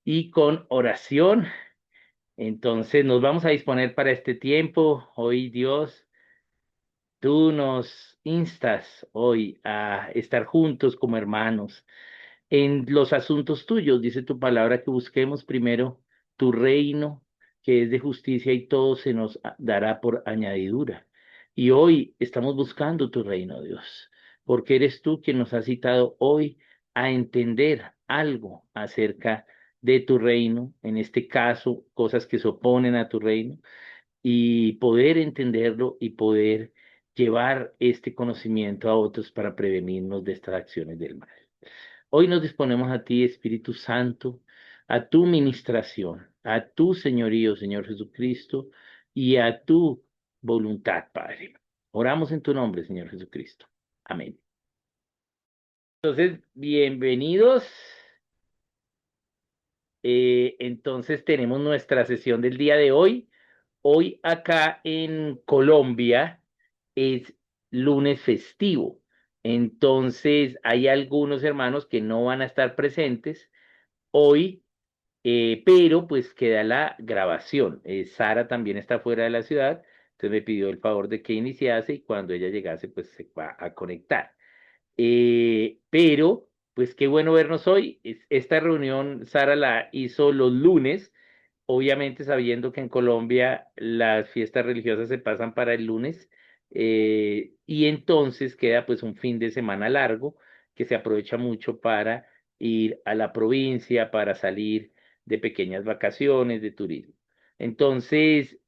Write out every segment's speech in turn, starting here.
y con oración. Entonces nos vamos a disponer para este tiempo. Hoy Dios, tú nos instas hoy a estar juntos como hermanos en los asuntos tuyos. Dice tu palabra que busquemos primero tu reino, que es de justicia, y todo se nos dará por añadidura. Y hoy estamos buscando tu reino, Dios, porque eres tú quien nos has citado hoy a entender algo acerca de tu reino, en este caso, cosas que se oponen a tu reino, y poder entenderlo y poder llevar este conocimiento a otros para prevenirnos de estas acciones del mal. Hoy nos disponemos a ti, Espíritu Santo, a tu ministración, a tu señorío, Señor Jesucristo, y a tu voluntad, Padre. Oramos en tu nombre, Señor Jesucristo. Amén. Entonces, bienvenidos. Entonces, tenemos nuestra sesión del día de hoy. Hoy acá en Colombia es lunes festivo. Entonces, hay algunos hermanos que no van a estar presentes hoy, pero pues queda la grabación. Sara también está fuera de la ciudad, entonces me pidió el favor de que iniciase y cuando ella llegase pues se va a conectar. Pero pues qué bueno vernos hoy. Esta reunión Sara la hizo los lunes, obviamente sabiendo que en Colombia las fiestas religiosas se pasan para el lunes, y entonces queda pues un fin de semana largo que se aprovecha mucho para ir a la provincia, para salir de pequeñas vacaciones, de turismo. Entonces,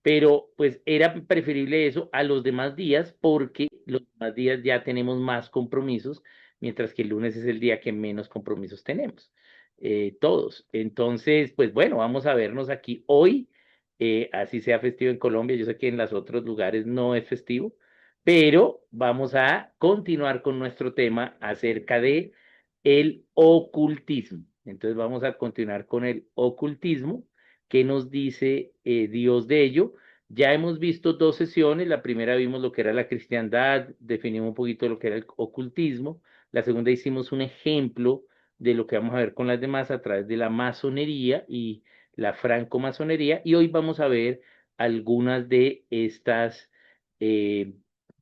pero pues era preferible eso a los demás días porque los demás días ya tenemos más compromisos, mientras que el lunes es el día que menos compromisos tenemos, todos. Entonces, pues bueno, vamos a vernos aquí hoy, así sea festivo en Colombia. Yo sé que en los otros lugares no es festivo, pero vamos a continuar con nuestro tema acerca de el ocultismo. Entonces vamos a continuar con el ocultismo. ¿Qué nos dice Dios de ello? Ya hemos visto dos sesiones. La primera vimos lo que era la cristiandad, definimos un poquito lo que era el ocultismo. La segunda hicimos un ejemplo de lo que vamos a ver con las demás a través de la masonería y la francomasonería. Y hoy vamos a ver algunas de estas eh,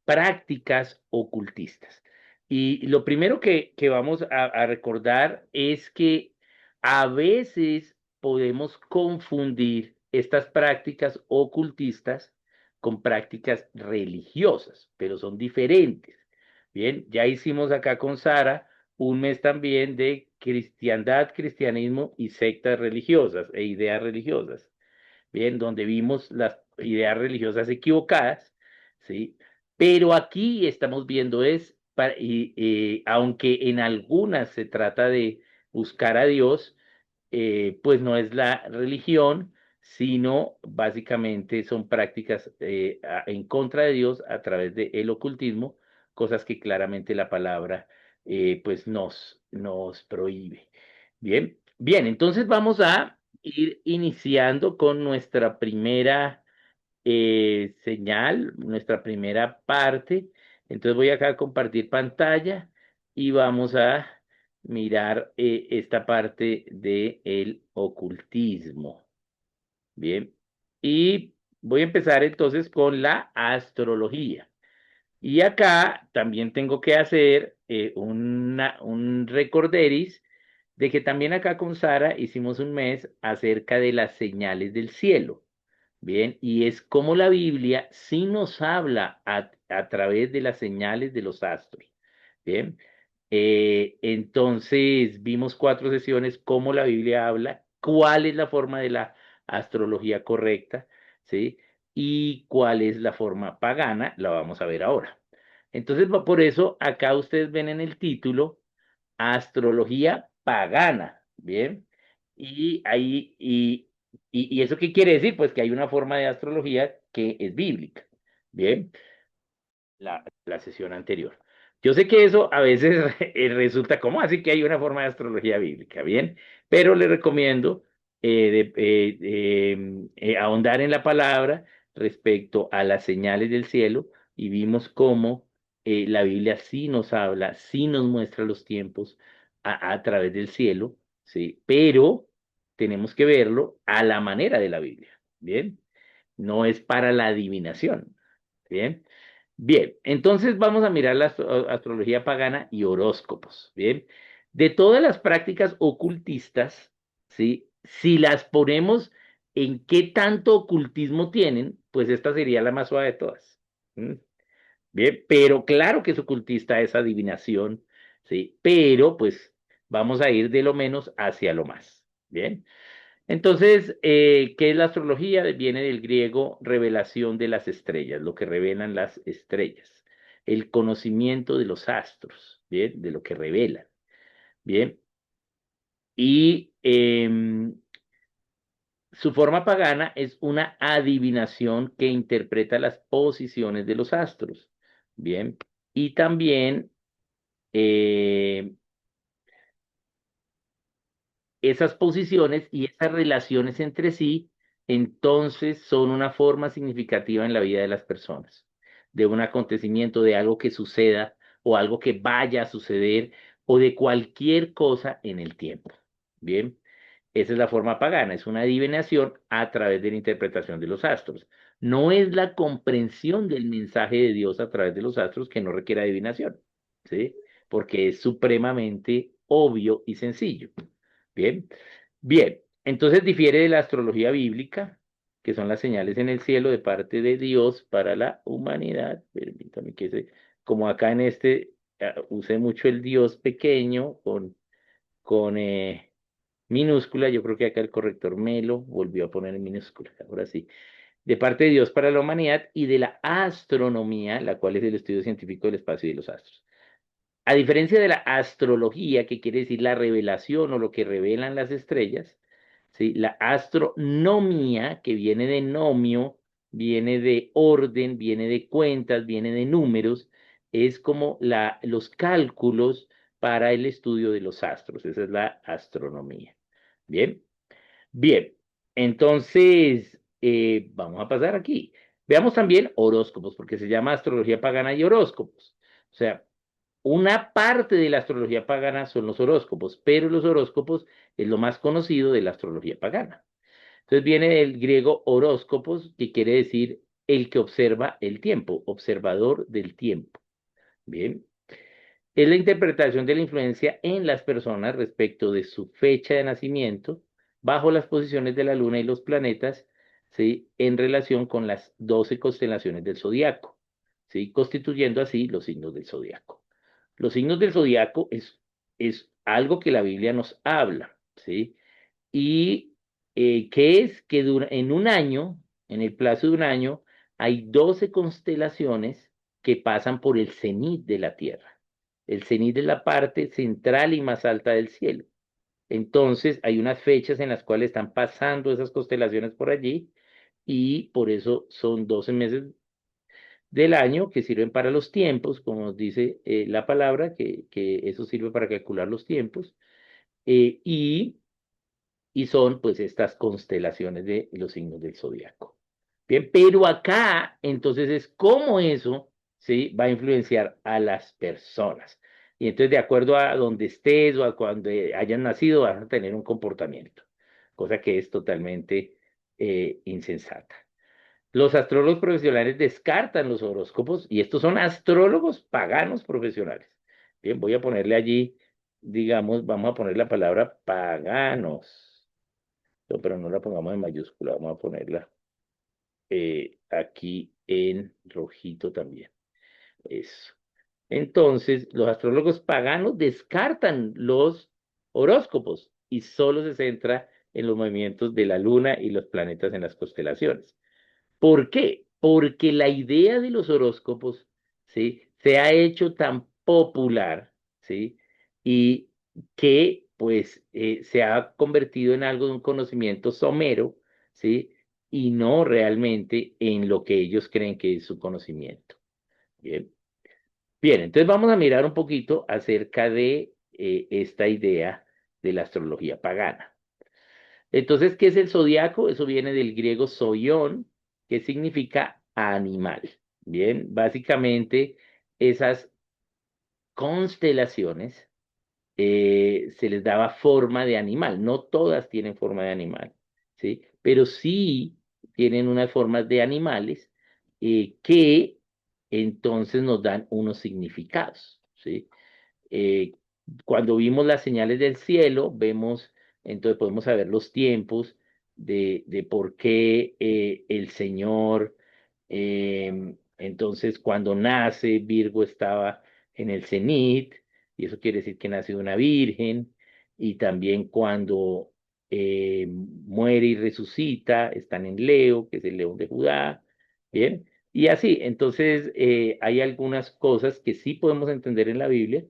prácticas ocultistas. Y lo primero que vamos a recordar es que a veces podemos confundir estas prácticas ocultistas con prácticas religiosas, pero son diferentes. Bien, ya hicimos acá con Sara un mes también de cristiandad, cristianismo y sectas religiosas e ideas religiosas. Bien, donde vimos las ideas religiosas equivocadas, ¿sí? Pero aquí estamos viendo aunque en algunas se trata de buscar a Dios, pues no es la religión, sino básicamente son prácticas en contra de Dios a través del ocultismo, cosas que claramente la palabra pues nos prohíbe. Bien, bien, entonces vamos a ir iniciando con nuestra primera señal, nuestra primera parte. Entonces voy acá a compartir pantalla y vamos a mirar esta parte del ocultismo. Bien, y voy a empezar entonces con la astrología. Y acá también tengo que hacer un recorderis de que también acá con Sara hicimos un mes acerca de las señales del cielo. Bien, y es como la Biblia sí nos habla a través de las señales de los astros. Bien, entonces vimos cuatro sesiones cómo la Biblia habla, cuál es la forma de la astrología correcta, ¿sí? Y cuál es la forma pagana, la vamos a ver ahora. Entonces, por eso acá ustedes ven en el título astrología pagana, ¿bien? Y ahí, y eso qué quiere decir? Pues que hay una forma de astrología que es bíblica, ¿bien? La sesión anterior. Yo sé que eso a veces resulta como así que hay una forma de astrología bíblica, ¿bien? Pero le recomiendo ahondar en la palabra respecto a las señales del cielo y vimos cómo la Biblia sí nos habla, sí nos muestra los tiempos a través del cielo ¿sí? Pero tenemos que verlo a la manera de la Biblia, ¿bien? No es para la adivinación, ¿bien? Bien, entonces vamos a mirar la astrología pagana y horóscopos, ¿bien? De todas las prácticas ocultistas, ¿sí? Si las ponemos en qué tanto ocultismo tienen, pues esta sería la más suave de todas. ¿Mm? Bien, pero claro que es ocultista esa adivinación, ¿sí? Pero pues vamos a ir de lo menos hacia lo más, ¿bien? Entonces, ¿qué es la astrología? Viene del griego revelación de las estrellas, lo que revelan las estrellas, el conocimiento de los astros, ¿bien? De lo que revelan, ¿bien? Y su forma pagana es una adivinación que interpreta las posiciones de los astros, ¿bien? Y también eh, esas posiciones y esas relaciones entre sí, entonces son una forma significativa en la vida de las personas, de un acontecimiento, de algo que suceda o algo que vaya a suceder o de cualquier cosa en el tiempo. Bien, esa es la forma pagana, es una adivinación a través de la interpretación de los astros. No es la comprensión del mensaje de Dios a través de los astros que no requiere adivinación, ¿sí? Porque es supremamente obvio y sencillo. Bien, bien. Entonces difiere de la astrología bíblica, que son las señales en el cielo de parte de Dios para la humanidad. Permítame que como acá en este usé mucho el Dios pequeño con minúscula, yo creo que acá el corrector me lo volvió a poner en minúscula. Ahora sí. De parte de Dios para la humanidad y de la astronomía, la cual es el estudio científico del espacio y de los astros. A diferencia de la astrología, que quiere decir la revelación o lo que revelan las estrellas, ¿sí? La astronomía, que viene de nomio, viene de orden, viene de cuentas, viene de números, es como los cálculos para el estudio de los astros. Esa es la astronomía. Bien, bien. Entonces, vamos a pasar aquí. Veamos también horóscopos, porque se llama astrología pagana y horóscopos. O sea, una parte de la astrología pagana son los horóscopos, pero los horóscopos es lo más conocido de la astrología pagana. Entonces viene del griego horóscopos, que quiere decir el que observa el tiempo, observador del tiempo. Bien, es la interpretación de la influencia en las personas respecto de su fecha de nacimiento bajo las posiciones de la luna y los planetas, ¿sí? En relación con las 12 constelaciones del zodiaco, ¿sí? Constituyendo así los signos del zodiaco. Los signos del zodiaco es algo que la Biblia nos habla, ¿sí? Y que es que en un año, en el plazo de un año, hay 12 constelaciones que pasan por el cenit de la Tierra. El cenit es la parte central y más alta del cielo. Entonces, hay unas fechas en las cuales están pasando esas constelaciones por allí y por eso son 12 meses del año que sirven para los tiempos, como nos dice la palabra, que eso sirve para calcular los tiempos, eh, y, y son pues estas constelaciones de los signos del zodiaco. Bien, pero acá entonces es cómo eso, ¿sí? Va a influenciar a las personas. Y entonces de acuerdo a donde estés o a cuando hayan nacido, vas a tener un comportamiento, cosa que es totalmente insensata. Los astrólogos profesionales descartan los horóscopos y estos son astrólogos paganos profesionales. Bien, voy a ponerle allí, digamos, vamos a poner la palabra paganos. No, pero no la pongamos en mayúscula, vamos a ponerla aquí en rojito también. Eso. Entonces, los astrólogos paganos descartan los horóscopos y solo se centra en los movimientos de la luna y los planetas en las constelaciones. ¿Por qué? Porque la idea de los horóscopos, ¿sí? Se ha hecho tan popular, ¿sí? Y que, pues, se ha convertido en algo de un conocimiento somero, ¿sí? Y no realmente en lo que ellos creen que es su conocimiento. Bien. Bien, entonces vamos a mirar un poquito acerca de esta idea de la astrología pagana. Entonces, ¿qué es el zodiaco? Eso viene del griego zoión, que significa animal. Bien, básicamente esas constelaciones se les daba forma de animal. No todas tienen forma de animal, ¿sí? Pero sí tienen unas formas de animales que entonces nos dan unos significados, ¿sí? Eh, Cuando vimos las señales del cielo, vemos, entonces podemos saber los tiempos de por qué el Señor, entonces cuando nace, Virgo estaba en el cenit, y eso quiere decir que nació una virgen, y también cuando muere y resucita, están en Leo, que es el león de Judá, ¿bien? Y así, entonces hay algunas cosas que sí podemos entender en la Biblia,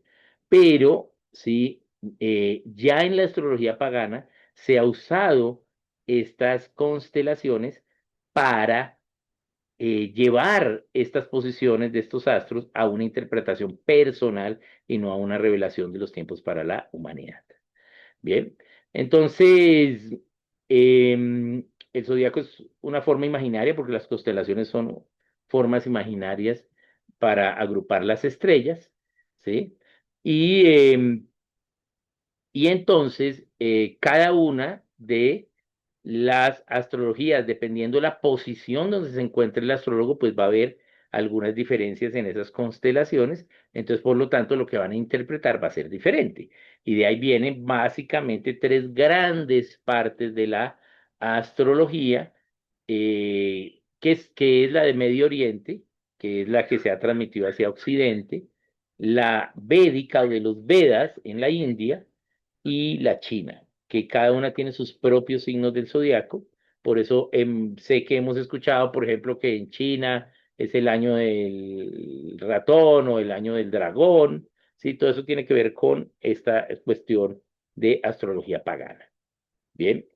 pero sí, ya en la astrología pagana se ha usado estas constelaciones para llevar estas posiciones de estos astros a una interpretación personal y no a una revelación de los tiempos para la humanidad. Bien, entonces, el zodiaco es una forma imaginaria porque las constelaciones son formas imaginarias para agrupar las estrellas, ¿sí? Y, y entonces, cada una de las astrologías, dependiendo de la posición donde se encuentre el astrólogo, pues va a haber algunas diferencias en esas constelaciones. Entonces, por lo tanto, lo que van a interpretar va a ser diferente. Y de ahí vienen básicamente tres grandes partes de la astrología, que es la de Medio Oriente, que es la que se ha transmitido hacia Occidente, la védica o de los Vedas en la India, y la China, que cada una tiene sus propios signos del zodiaco. Por eso sé que hemos escuchado, por ejemplo, que en China es el año del ratón o el año del dragón. Sí, todo eso tiene que ver con esta cuestión de astrología pagana. Bien.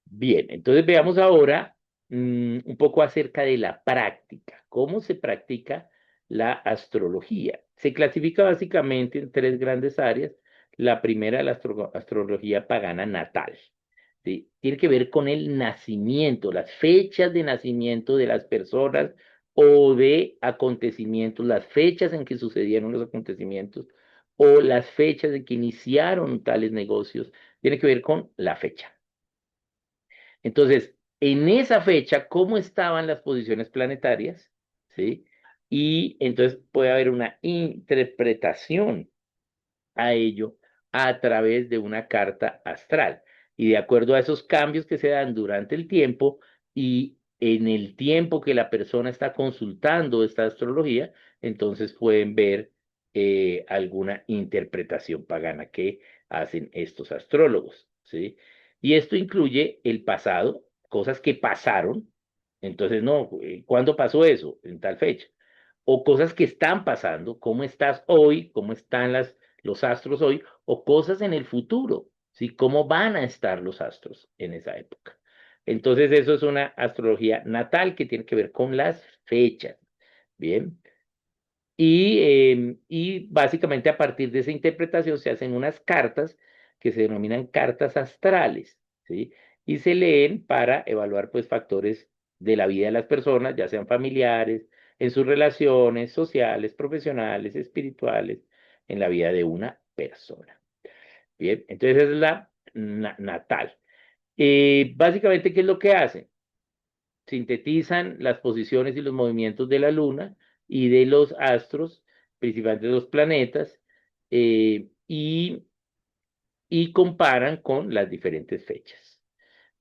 Bien, entonces veamos ahora un poco acerca de la práctica. ¿Cómo se practica la astrología? Se clasifica básicamente en tres grandes áreas. La primera, la astrología pagana natal. ¿Sí? Tiene que ver con el nacimiento, las fechas de nacimiento de las personas o de acontecimientos, las fechas en que sucedieron los acontecimientos o las fechas en que iniciaron tales negocios. Tiene que ver con la fecha. Entonces, en esa fecha, ¿cómo estaban las posiciones planetarias? ¿Sí? Y entonces puede haber una interpretación a ello a través de una carta astral. Y de acuerdo a esos cambios que se dan durante el tiempo y en el tiempo que la persona está consultando esta astrología, entonces pueden ver alguna interpretación pagana que hacen estos astrólogos, ¿sí? Y esto incluye el pasado, cosas que pasaron. Entonces, no, ¿cuándo pasó eso? En tal fecha. O cosas que están pasando, cómo estás hoy, cómo están los astros hoy, o cosas en el futuro, ¿sí? ¿Cómo van a estar los astros en esa época? Entonces, eso es una astrología natal que tiene que ver con las fechas, ¿bien? Y básicamente a partir de esa interpretación se hacen unas cartas que se denominan cartas astrales, ¿sí? Y se leen para evaluar pues factores de la vida de las personas, ya sean familiares, en sus relaciones sociales, profesionales, espirituales, en la vida de una persona. Bien, entonces esa es la natal. Básicamente, ¿qué es lo que hacen? Sintetizan las posiciones y los movimientos de la Luna y de los astros, principalmente de los planetas, y comparan con las diferentes fechas.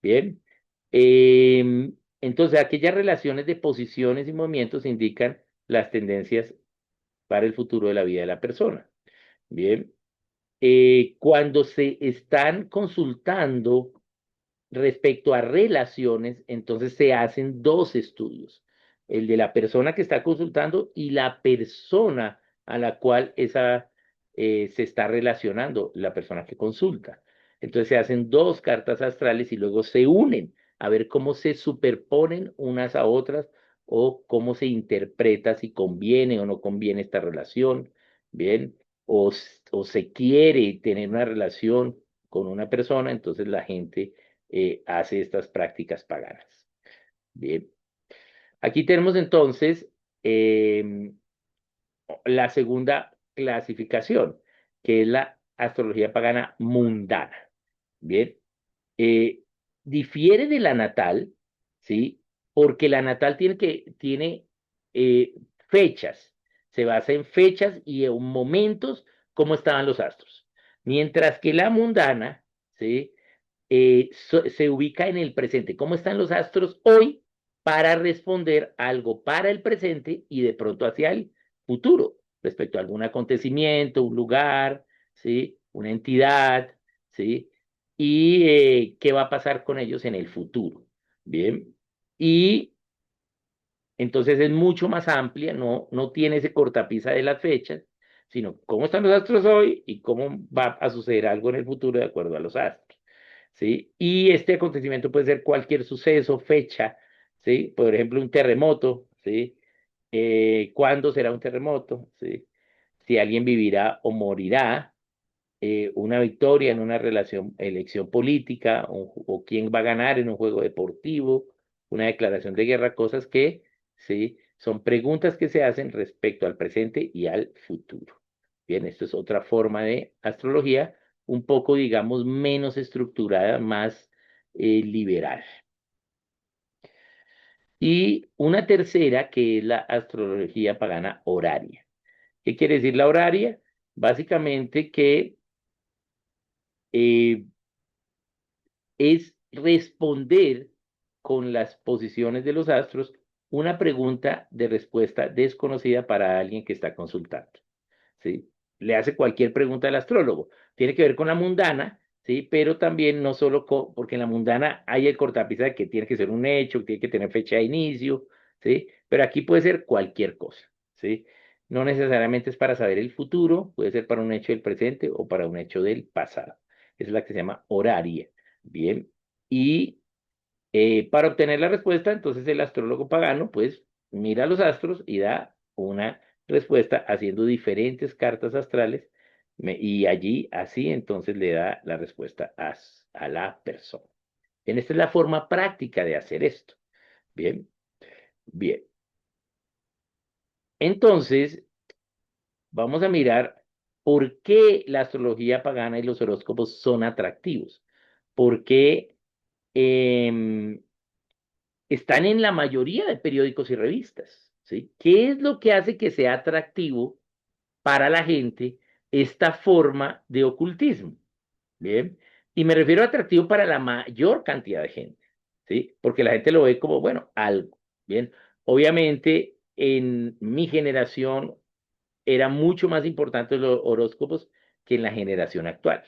Bien. Entonces, aquellas relaciones de posiciones y movimientos indican las tendencias para el futuro de la vida de la persona. Bien. Cuando se están consultando respecto a relaciones, entonces se hacen dos estudios, el de la persona que está consultando y la persona a la cual se está relacionando, la persona que consulta. Entonces se hacen dos cartas astrales y luego se unen a ver cómo se superponen unas a otras o cómo se interpreta si conviene o no conviene esta relación, ¿bien? O se quiere tener una relación con una persona, entonces la gente hace estas prácticas paganas. Bien, aquí tenemos entonces la segunda clasificación, que es la astrología pagana mundana. Bien, eh, difiere de la natal, ¿sí? Porque la natal tiene eh, fechas, se basa en fechas y en momentos cómo estaban los astros. Mientras que la mundana, ¿sí? Se ubica en el presente. ¿Cómo están los astros hoy para responder algo para el presente y de pronto hacia el futuro, respecto a algún acontecimiento, un lugar, ¿sí? Una entidad, ¿sí? Y qué va a pasar con ellos en el futuro. Bien. Y entonces es mucho más amplia, no tiene ese cortapisa de las fechas, sino cómo están los astros hoy y cómo va a suceder algo en el futuro de acuerdo a los astros. ¿Sí? Y este acontecimiento puede ser cualquier suceso, fecha, ¿sí? Por ejemplo, un terremoto, ¿sí? ¿Cuándo será un terremoto? ¿Sí? Si alguien vivirá o morirá, una victoria en una elección política, o quién va a ganar en un juego deportivo, una declaración de guerra, cosas que, ¿sí? Son preguntas que se hacen respecto al presente y al futuro. Bien, esto es otra forma de astrología, un poco, digamos, menos estructurada, más liberal. Y una tercera que es la astrología pagana horaria. ¿Qué quiere decir la horaria? Básicamente que eh, es responder con las posiciones de los astros una pregunta de respuesta desconocida para alguien que está consultando. ¿Sí? Le hace cualquier pregunta al astrólogo. Tiene que ver con la mundana, ¿sí? Pero también no solo porque en la mundana hay el cortapisa de que tiene que ser un hecho, que tiene que tener fecha de inicio, ¿sí? Pero aquí puede ser cualquier cosa, ¿sí? No necesariamente es para saber el futuro, puede ser para un hecho del presente o para un hecho del pasado. Es la que se llama horaria. Bien. Y para obtener la respuesta, entonces el astrólogo pagano, pues, mira los astros y da una respuesta haciendo diferentes cartas astrales y allí, así, entonces le da la respuesta a la persona. Bien, esta es la forma práctica de hacer esto. Bien, bien. Entonces, vamos a mirar por qué la astrología pagana y los horóscopos son atractivos. ¿Por qué? em, Están en la mayoría de periódicos y revistas, ¿sí? ¿Qué es lo que hace que sea atractivo para la gente esta forma de ocultismo? Bien, y me refiero a atractivo para la mayor cantidad de gente, ¿sí? Porque la gente lo ve como, bueno, algo, bien. Obviamente, en mi generación era mucho más importante los horóscopos que en la generación actual,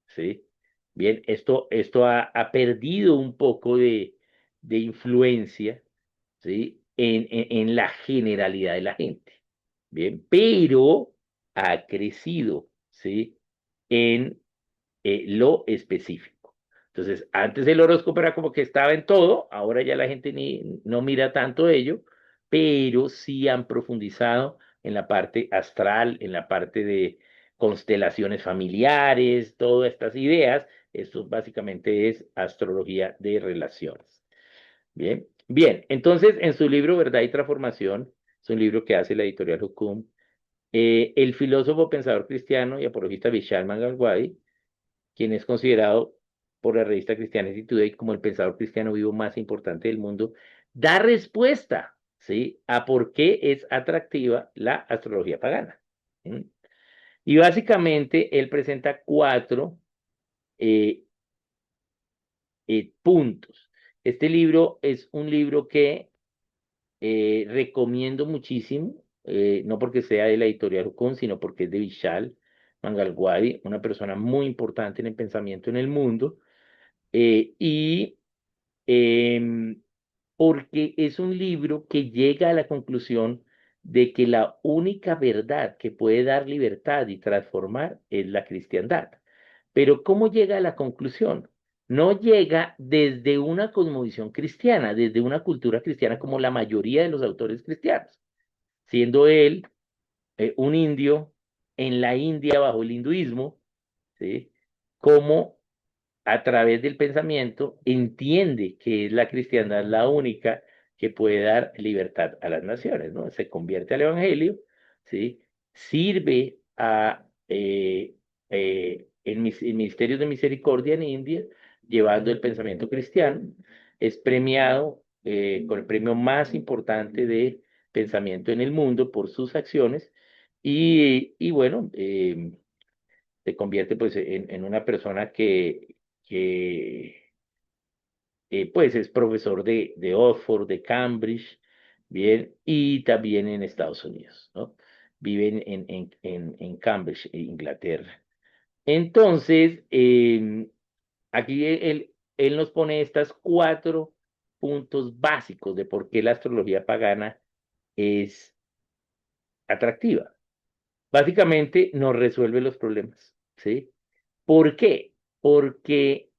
¿sí? Bien, esto ha perdido un poco de influencia, ¿sí? En la generalidad de la gente, bien, pero ha crecido, ¿sí? En lo específico. Entonces, antes el horóscopo era como que estaba en todo, ahora ya la gente no mira tanto ello, pero sí han profundizado en la parte astral, en la parte de constelaciones familiares, todas estas ideas. Esto básicamente es astrología de relaciones. Bien, bien. Entonces, en su libro Verdad y Transformación, es un libro que hace la editorial Hukum, el filósofo pensador cristiano y apologista Vishal Mangalwadi, quien es considerado por la revista Christianity Today como el pensador cristiano vivo más importante del mundo, da respuesta, ¿sí? A por qué es atractiva la astrología pagana. ¿Sí? Y básicamente él presenta cuatro eh, puntos. Este libro es un libro que recomiendo muchísimo, no porque sea de la editorial Hukum, sino porque es de Vishal Mangalwadi, una persona muy importante en el pensamiento en el mundo. Y porque es un libro que llega a la conclusión de que la única verdad que puede dar libertad y transformar es la cristiandad. Pero ¿cómo llega a la conclusión? No llega desde una cosmovisión cristiana, desde una cultura cristiana como la mayoría de los autores cristianos, siendo él un indio en la India bajo el hinduismo, ¿sí? Como a través del pensamiento entiende que es la cristiandad la única que puede dar libertad a las naciones, ¿no? Se convierte al evangelio, ¿sí? Sirve a en Ministerios de Misericordia en India, llevando el pensamiento cristiano. Es premiado con el premio más importante de pensamiento en el mundo por sus acciones y bueno, se convierte pues en una persona que pues es profesor de Oxford, de Cambridge, bien, y también en Estados Unidos, ¿no? Vive en Cambridge, Inglaterra. Entonces, aquí él nos pone estas cuatro puntos básicos de por qué la astrología pagana es atractiva. Básicamente nos resuelve los problemas, ¿sí? ¿Por qué? Porque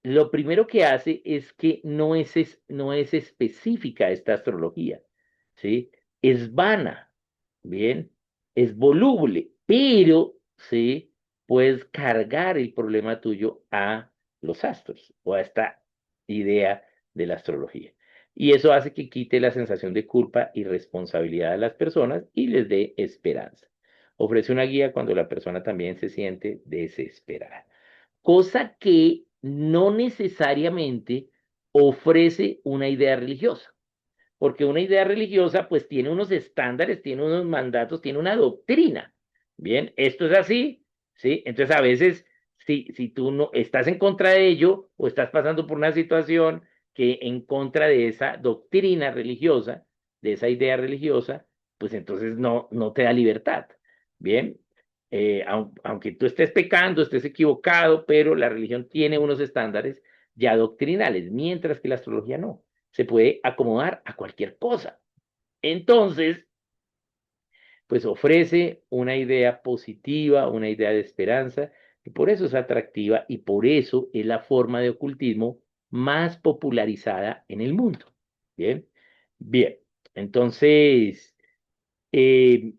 lo primero que hace es que no es específica esta astrología, ¿sí? Es vana, ¿bien? Es voluble, pero, ¿sí? Puedes cargar el problema tuyo a los astros o a esta idea de la astrología. Y eso hace que quite la sensación de culpa y responsabilidad a las personas y les dé esperanza. Ofrece una guía cuando la persona también se siente desesperada, cosa que no necesariamente ofrece una idea religiosa, porque una idea religiosa pues tiene unos estándares, tiene unos mandatos, tiene una doctrina. Bien, esto es así, ¿sí? Entonces a veces, si tú no estás en contra de ello o estás pasando por una situación que en contra de esa doctrina religiosa, de esa idea religiosa, pues entonces no te da libertad. Bien, aunque tú estés pecando, estés equivocado, pero la religión tiene unos estándares ya doctrinales, mientras que la astrología no, se puede acomodar a cualquier cosa. Entonces, pues ofrece una idea positiva, una idea de esperanza, y por eso es atractiva y por eso es la forma de ocultismo más popularizada en el mundo. Bien, bien. Entonces, eh,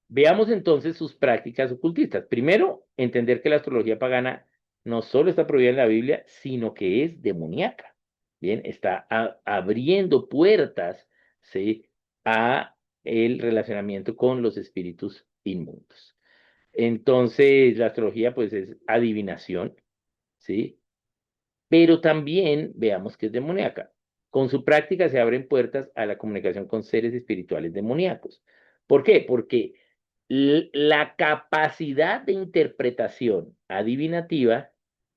veamos entonces sus prácticas ocultistas. Primero, entender que la astrología pagana no solo está prohibida en la Biblia, sino que es demoníaca. Bien, está abriendo puertas, ¿sí? A el relacionamiento con los espíritus inmundos. Entonces, la astrología pues es adivinación, ¿sí? Pero también veamos que es demoníaca. Con su práctica se abren puertas a la comunicación con seres espirituales demoníacos. ¿Por qué? Porque la capacidad de interpretación adivinativa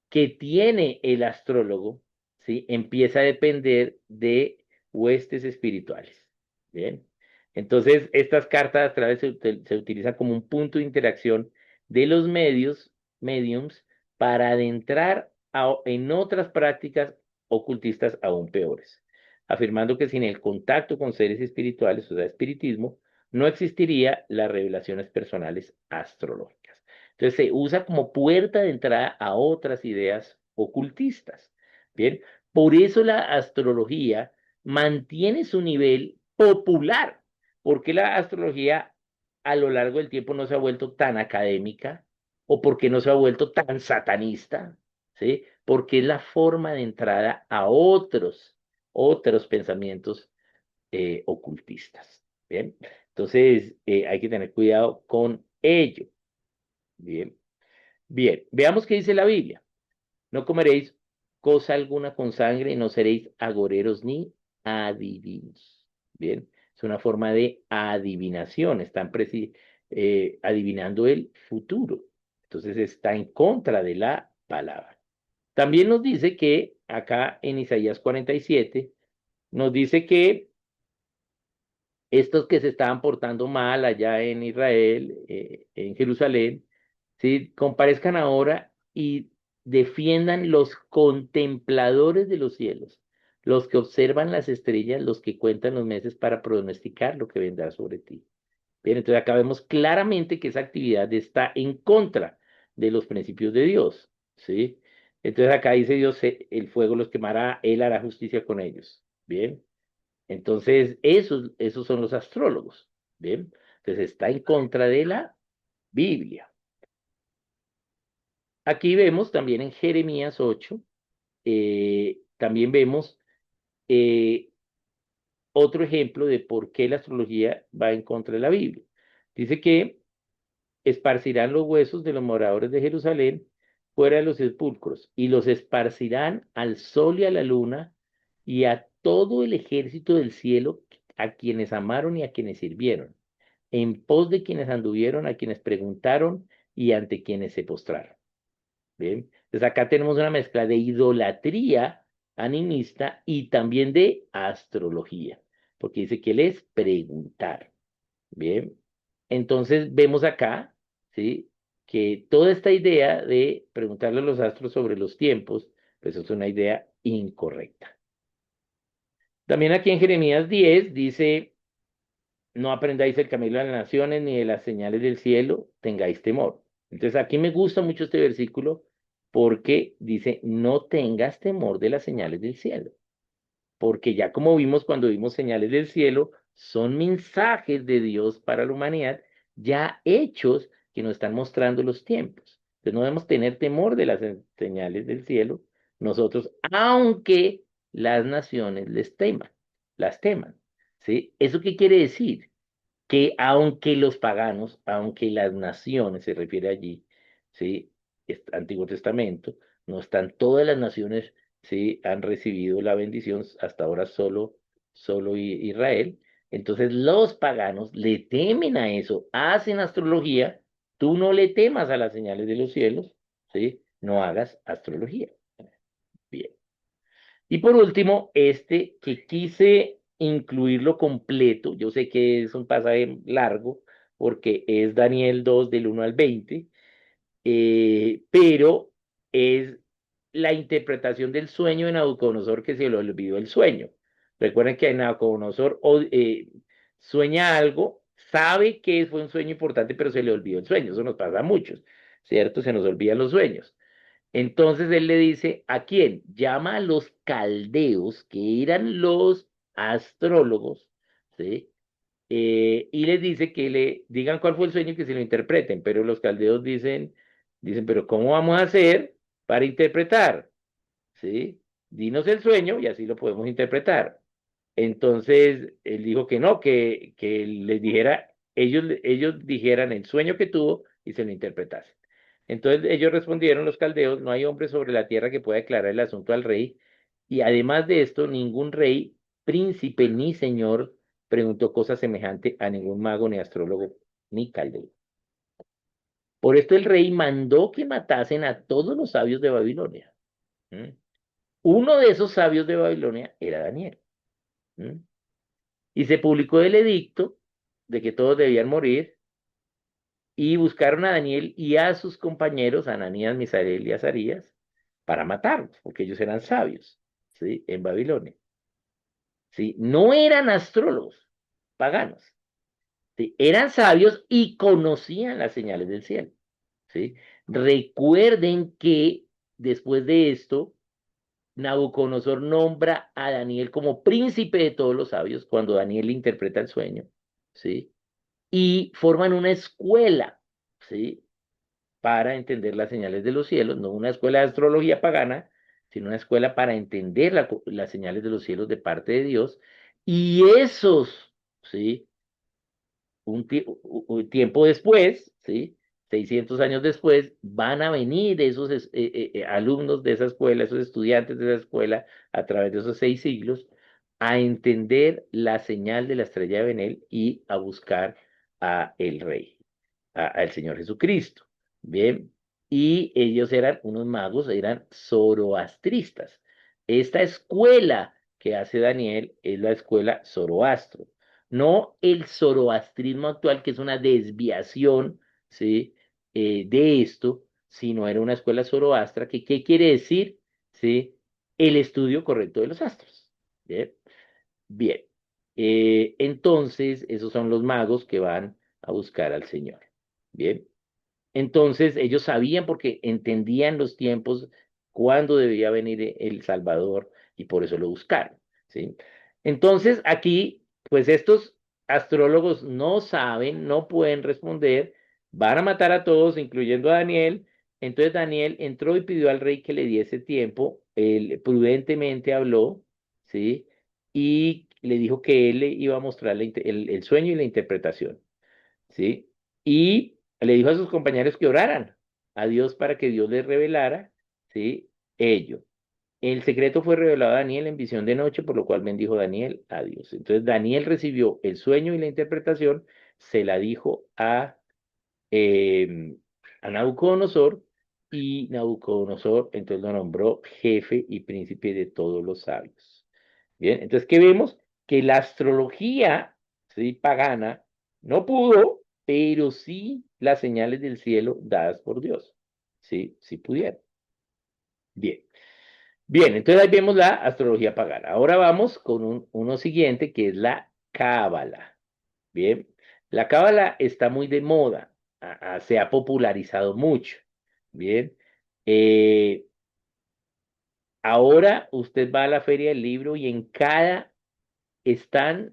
que tiene el astrólogo, ¿sí? Empieza a depender de huestes espirituales. Bien. Entonces, estas cartas astrales se utilizan como un punto de interacción de los mediums, para adentrar en otras prácticas ocultistas aún peores, afirmando que sin el contacto con seres espirituales, o sea, espiritismo, no existiría las revelaciones personales astrológicas. Entonces se usa como puerta de entrada a otras ideas ocultistas. Bien, por eso la astrología mantiene su nivel popular, porque la astrología a lo largo del tiempo no se ha vuelto tan académica o porque no se ha vuelto tan satanista, ¿sí? Porque es la forma de entrada a otros pensamientos ocultistas. Bien, entonces hay que tener cuidado con ello. Bien, bien, veamos qué dice la Biblia. No comeréis cosa alguna con sangre, no seréis agoreros ni adivinos. Bien, es una forma de adivinación, están adivinando el futuro. Entonces está en contra de la palabra. También nos dice que acá en Isaías 47, nos dice que estos que se estaban portando mal allá en Israel, en Jerusalén, ¿sí? Comparezcan ahora y defiendan los contempladores de los cielos, los que observan las estrellas, los que cuentan los meses para pronosticar lo que vendrá sobre ti. Bien, entonces acá vemos claramente que esa actividad está en contra de los principios de Dios, ¿sí? Entonces acá dice Dios, el fuego los quemará, Él hará justicia con ellos. Bien. Entonces, esos son los astrólogos, ¿bien? Entonces, está en contra de la Biblia. Aquí vemos también en Jeremías 8, también vemos eh, otro ejemplo de por qué la astrología va en contra de la Biblia. Dice que esparcirán los huesos de los moradores de Jerusalén fuera de los sepulcros, y los esparcirán al sol y a la luna, y a todo el ejército del cielo, a quienes amaron y a quienes sirvieron, en pos de quienes anduvieron, a quienes preguntaron y ante quienes se postraron. Bien, entonces acá tenemos una mezcla de idolatría animista y también de astrología, porque dice que les preguntaron. Bien, entonces vemos acá, ¿sí? Que toda esta idea de preguntarle a los astros sobre los tiempos, pues es una idea incorrecta. También aquí en Jeremías 10 dice, no aprendáis el camino de las naciones ni de las señales del cielo, tengáis temor. Entonces aquí me gusta mucho este versículo porque dice, no tengas temor de las señales del cielo, porque ya como vimos cuando vimos señales del cielo, son mensajes de Dios para la humanidad ya hechos que nos están mostrando los tiempos. Entonces no debemos tener temor de las señales del cielo, nosotros, aunque las naciones las teman. ¿Sí? ¿Eso qué quiere decir? Que aunque los paganos, aunque las naciones, se refiere allí, ¿sí? Antiguo Testamento, no están todas las naciones, ¿sí? Han recibido la bendición, hasta ahora solo Israel. Entonces los paganos le temen a eso, hacen astrología, tú no le temas a las señales de los cielos, ¿sí? No hagas astrología. Bien. Y por último, este que quise incluirlo completo, yo sé que es un pasaje largo, porque es Daniel 2 del 1 al 20, pero es la interpretación del sueño de Nabucodonosor que se le olvidó el sueño. Recuerden que Nabucodonosor sueña algo, sabe que fue un sueño importante, pero se le olvidó el sueño. Eso nos pasa a muchos, ¿cierto? Se nos olvidan los sueños. Entonces él le dice, ¿a quién? Llama a los caldeos, que eran los astrólogos, ¿sí? Y les dice que le digan cuál fue el sueño y que se lo interpreten, pero los caldeos dicen, pero ¿cómo vamos a hacer para interpretar? ¿Sí? Dinos el sueño y así lo podemos interpretar. Entonces él dijo que no, que les dijera, ellos dijeran el sueño que tuvo y se lo interpretasen. Entonces ellos respondieron, los caldeos, no hay hombre sobre la tierra que pueda declarar el asunto al rey, y además de esto, ningún rey, príncipe ni señor preguntó cosa semejante a ningún mago, ni astrólogo, ni caldeo. Por esto el rey mandó que matasen a todos los sabios de Babilonia. ¿Mm? Uno de esos sabios de Babilonia era Daniel. ¿Mm? Y se publicó el edicto de que todos debían morir, y buscaron a Daniel y a sus compañeros, Ananías, Misael y Azarías, para matarlos, porque ellos eran sabios, ¿sí? En Babilonia, ¿sí? No eran astrólogos paganos, ¿sí? Eran sabios y conocían las señales del cielo, ¿sí? Recuerden que después de esto, Nabucodonosor nombra a Daniel como príncipe de todos los sabios cuando Daniel interpreta el sueño, ¿sí? Y forman una escuela, ¿sí? Para entender las señales de los cielos, no una escuela de astrología pagana, sino una escuela para entender las señales de los cielos de parte de Dios. Y esos, ¿sí? Un tiempo después, ¿sí? 600 años después, van a venir esos alumnos de esa escuela, esos estudiantes de esa escuela, a través de esos 6 siglos, a entender la señal de la estrella de Benel y a buscar a el rey, al Señor Jesucristo. Bien, y ellos eran unos magos, eran zoroastristas. Esta escuela que hace Daniel es la escuela Zoroastro, no el zoroastrismo actual, que es una desviación, ¿sí? De esto, sino era una escuela zoroastra, que ¿qué quiere decir? ¿Sí? El estudio correcto de los astros. Bien, bien. Entonces, esos son los magos que van a buscar al Señor. Bien. Entonces ellos sabían porque entendían los tiempos, cuándo debía venir el Salvador, y por eso lo buscaron, ¿sí? Entonces aquí, pues estos astrólogos no saben, no pueden responder, van a matar a todos, incluyendo a Daniel. Entonces Daniel entró y pidió al rey que le diese tiempo, él prudentemente habló, ¿sí? Y le dijo que él le iba a mostrar el sueño y la interpretación, ¿sí? Y Le dijo a sus compañeros que oraran a Dios para que Dios les revelara, ¿sí? Ello. El secreto fue revelado a Daniel en visión de noche, por lo cual bendijo Daniel a Dios. Entonces Daniel recibió el sueño y la interpretación, se la dijo eh, a Nabucodonosor, y Nabucodonosor entonces lo nombró jefe y príncipe de todos los sabios. Bien, entonces, ¿qué vemos? Que la astrología, ¿sí? Pagana no pudo, pero sí las señales del cielo dadas por Dios. Sí, sí pudieron. Bien. Bien, entonces ahí vemos la astrología pagana. Ahora vamos con uno siguiente que es la cábala. Bien, la cábala está muy de moda, se ha popularizado mucho. Bien, eh, ahora usted va a la feria del libro y no,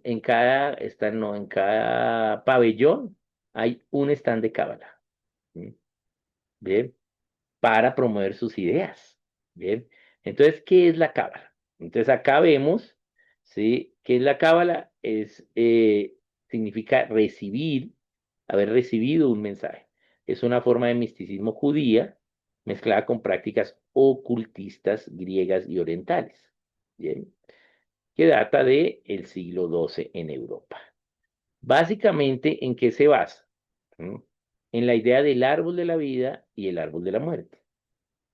en cada pabellón hay un stand de cábala. ¿Sí? Bien, para promover sus ideas. Bien, entonces, ¿qué es la cábala? Entonces, acá vemos, ¿sí? ¿Qué es la cábala? Significa recibir, haber recibido un mensaje. Es una forma de misticismo judía mezclada con prácticas ocultistas griegas y orientales. Bien, que data del siglo XII en Europa. Básicamente, ¿en qué se basa? ¿Mm? En la idea del árbol de la vida y el árbol de la muerte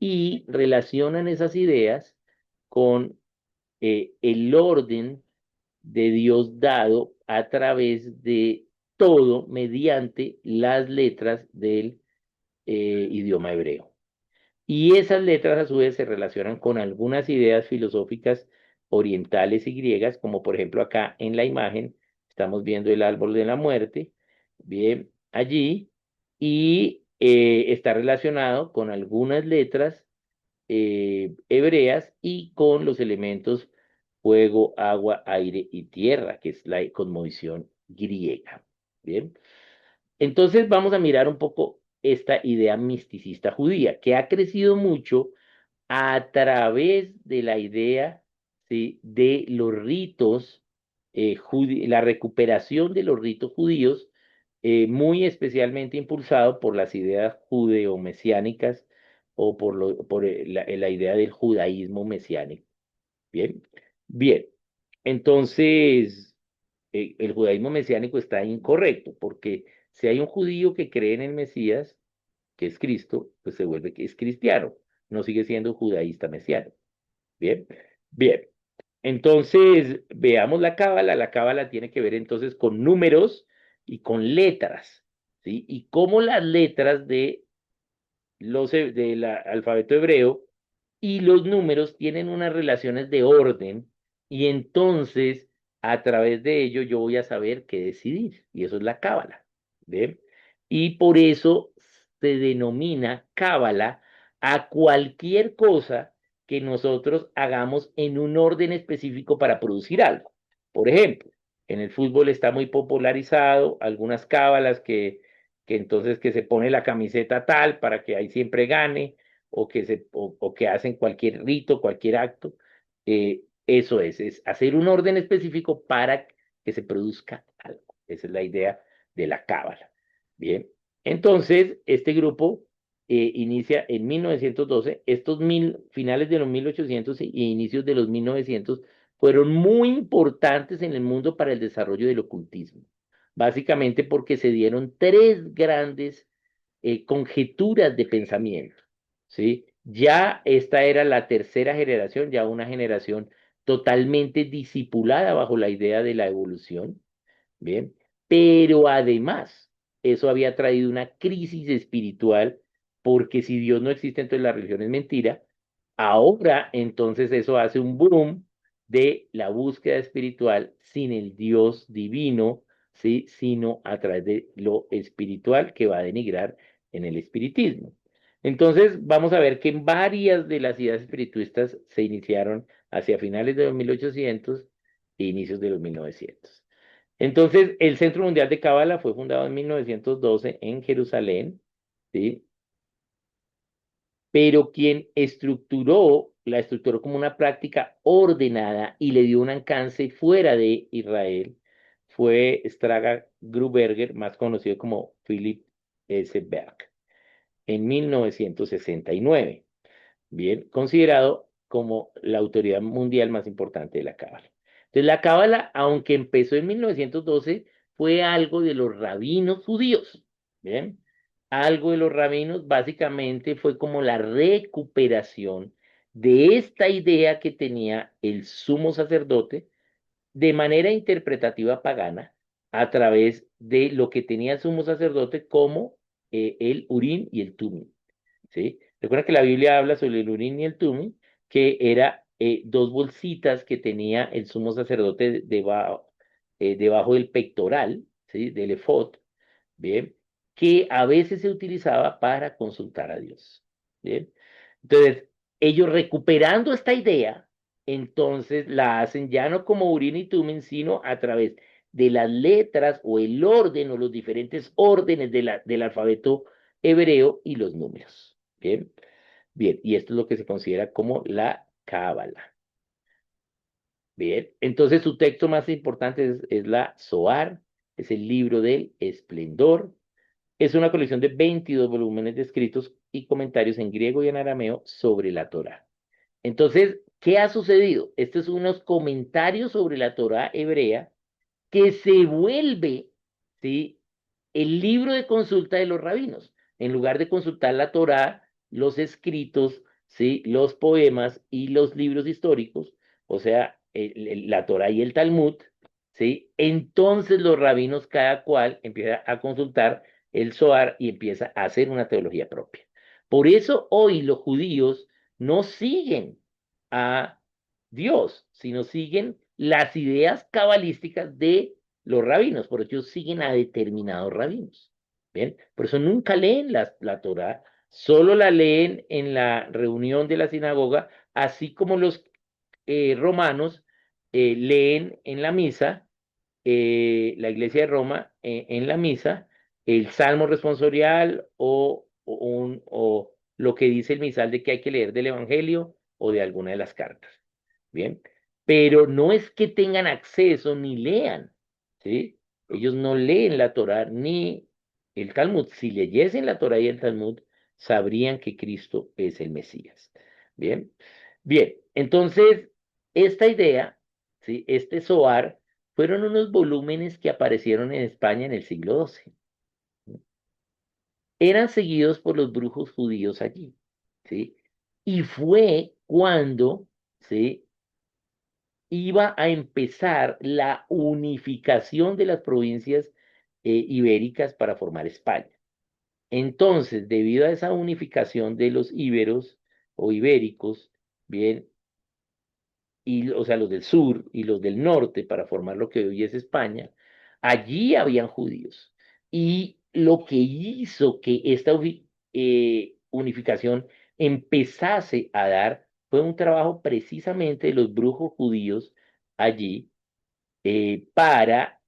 y relacionan esas ideas con el orden de Dios dado a través de todo mediante las letras del idioma hebreo. Y esas letras a su vez se relacionan con algunas ideas filosóficas orientales y griegas, como por ejemplo acá en la imagen estamos viendo el árbol de la muerte, bien, allí, y está relacionado con algunas letras hebreas y con los elementos fuego, agua, aire y tierra, que es la cosmovisión griega. Bien, entonces vamos a mirar un poco esta idea misticista judía, que ha crecido mucho a través de la idea, ¿sí? De los ritos, la recuperación de los ritos judíos, muy especialmente impulsado por las ideas judeo-mesiánicas o por la idea del judaísmo mesiánico. Bien, bien. Entonces, el judaísmo mesiánico está incorrecto, porque si hay un judío que cree en el Mesías, que es Cristo, pues se vuelve que es cristiano, no sigue siendo judaísta mesiánico. Bien, bien. Entonces, veamos la cábala. La cábala tiene que ver entonces con números y con letras, ¿sí? Y cómo las letras del alfabeto hebreo y los números tienen unas relaciones de orden y entonces a través de ello yo voy a saber qué decidir y eso es la cábala, ¿bien? Y por eso se denomina cábala a cualquier cosa que nosotros hagamos en un orden específico para producir algo. Por ejemplo, en el fútbol está muy popularizado algunas cábalas que entonces que se pone la camiseta tal para que ahí siempre gane o que hacen cualquier rito, cualquier acto. Eso es hacer un orden específico para que se produzca algo. Esa es la idea de la cábala. Bien, entonces este grupo inicia en 1912. Finales de los 1800 y inicios de los 1900 fueron muy importantes en el mundo para el desarrollo del ocultismo, básicamente porque se dieron tres grandes conjeturas de pensamiento, ¿sí? Ya esta era la tercera generación, ya una generación totalmente discipulada bajo la idea de la evolución, ¿bien? Pero además, eso había traído una crisis espiritual, porque si Dios no existe, entonces la religión es mentira. Ahora, entonces, eso hace un boom de la búsqueda espiritual sin el Dios divino, ¿sí? Sino a través de lo espiritual que va a denigrar en el espiritismo. Entonces, vamos a ver que en varias de las ideas espiritistas se iniciaron hacia finales de los 1800 e inicios de los 1900. Entonces, el Centro Mundial de Cábala fue fundado en 1912 en Jerusalén, ¿sí? Pero quien la estructuró como una práctica ordenada y le dio un alcance fuera de Israel, fue Straga Gruberger, más conocido como Philip S. Berg en 1969. Bien, considerado como la autoridad mundial más importante de la Cábala. Entonces, la Cábala, aunque empezó en 1912, fue algo de los rabinos judíos. Bien, algo de los rabinos básicamente fue como la recuperación de esta idea que tenía el sumo sacerdote de manera interpretativa pagana a través de lo que tenía el sumo sacerdote como el Urim y el Tumim. ¿Sí? Recuerda que la Biblia habla sobre el Urim y el Tumim, que era dos bolsitas que tenía el sumo sacerdote debajo del pectoral, ¿sí? Del efod, ¿bien? Que a veces se utilizaba para consultar a Dios, ¿bien? Entonces, ellos recuperando esta idea, entonces la hacen ya no como Urim y Tumim, sino a través de las letras o el orden o los diferentes órdenes del alfabeto hebreo y los números. Bien, bien, y esto es lo que se considera como la Cábala. Bien, entonces su texto más importante es la Zohar, es el libro del esplendor. Es una colección de 22 volúmenes de escritos y comentarios en griego y en arameo sobre la Torá. Entonces, ¿qué ha sucedido? Estos son unos comentarios sobre la Torá hebrea que se vuelve, ¿sí? El libro de consulta de los rabinos. En lugar de consultar la Torá, los escritos, ¿sí? Los poemas y los libros históricos, o sea, la Torá y el Talmud, ¿sí? Entonces los rabinos, cada cual empieza a consultar el Zohar y empieza a hacer una teología propia. Por eso hoy los judíos no siguen a Dios, sino siguen las ideas cabalísticas de los rabinos, por eso ellos siguen a determinados rabinos. ¿Bien? Por eso nunca leen la Torá, solo la leen en la reunión de la sinagoga, así como los romanos leen en la misa, la iglesia de Roma en la misa, el salmo responsorial o lo que dice el misal de que hay que leer del Evangelio o de alguna de las cartas. Bien, pero no es que tengan acceso ni lean, ¿sí? Ellos no leen la Torá ni el Talmud. Si leyesen la Torá y el Talmud, sabrían que Cristo es el Mesías. Bien, bien, entonces, esta idea, ¿sí? Este Zohar, fueron unos volúmenes que aparecieron en España en el siglo XII. Eran seguidos por los brujos judíos allí, ¿sí? Y fue cuando, ¿sí? Iba a empezar la unificación de las provincias ibéricas para formar España. Entonces, debido a esa unificación de los íberos o ibéricos, bien, y, o sea, los del sur y los del norte para formar lo que hoy es España, allí habían judíos. Y lo que hizo que esta unificación empezase a dar fue un trabajo precisamente de los brujos judíos allí para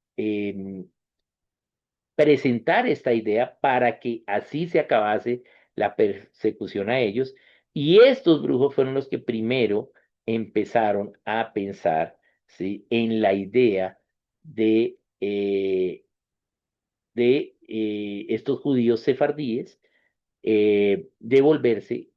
presentar esta idea para que así se acabase la persecución a ellos. Y estos brujos fueron los que primero empezaron a pensar, ¿sí? En la idea de estos judíos sefardíes devolverse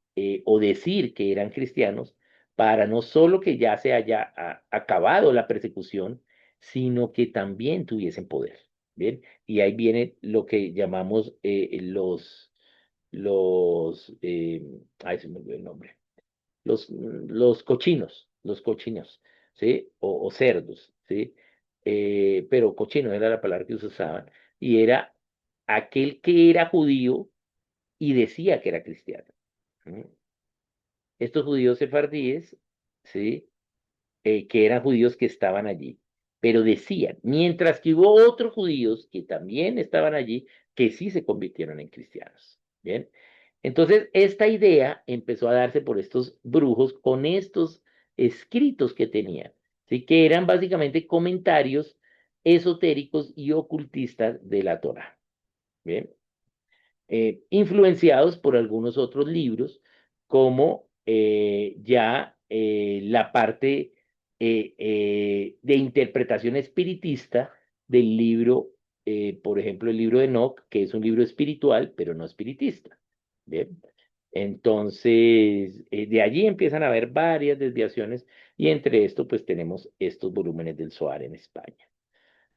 o decir que eran cristianos para no solo que ya se haya acabado la persecución, sino que también tuviesen poder. ¿Bien? Y ahí viene lo que llamamos ay, se me olvidó el nombre, los cochinos, ¿sí? O cerdos, ¿sí? Pero cochino era la palabra que se usaban, y era aquel que era judío y decía que era cristiano. ¿Mm? Estos judíos sefardíes, ¿sí? Que eran judíos que estaban allí, pero decían, mientras que hubo otros judíos que también estaban allí, que sí se convirtieron en cristianos. Bien, entonces esta idea empezó a darse por estos brujos con estos escritos que tenían, ¿sí? Que eran básicamente comentarios esotéricos y ocultistas de la Torá. Bien, influenciados por algunos otros libros, como ya la parte de interpretación espiritista del libro por ejemplo, el libro de Enoch, que es un libro espiritual, pero no espiritista. Bien. Entonces, de allí empiezan a haber varias desviaciones y entre esto, pues tenemos estos volúmenes del Zohar en España.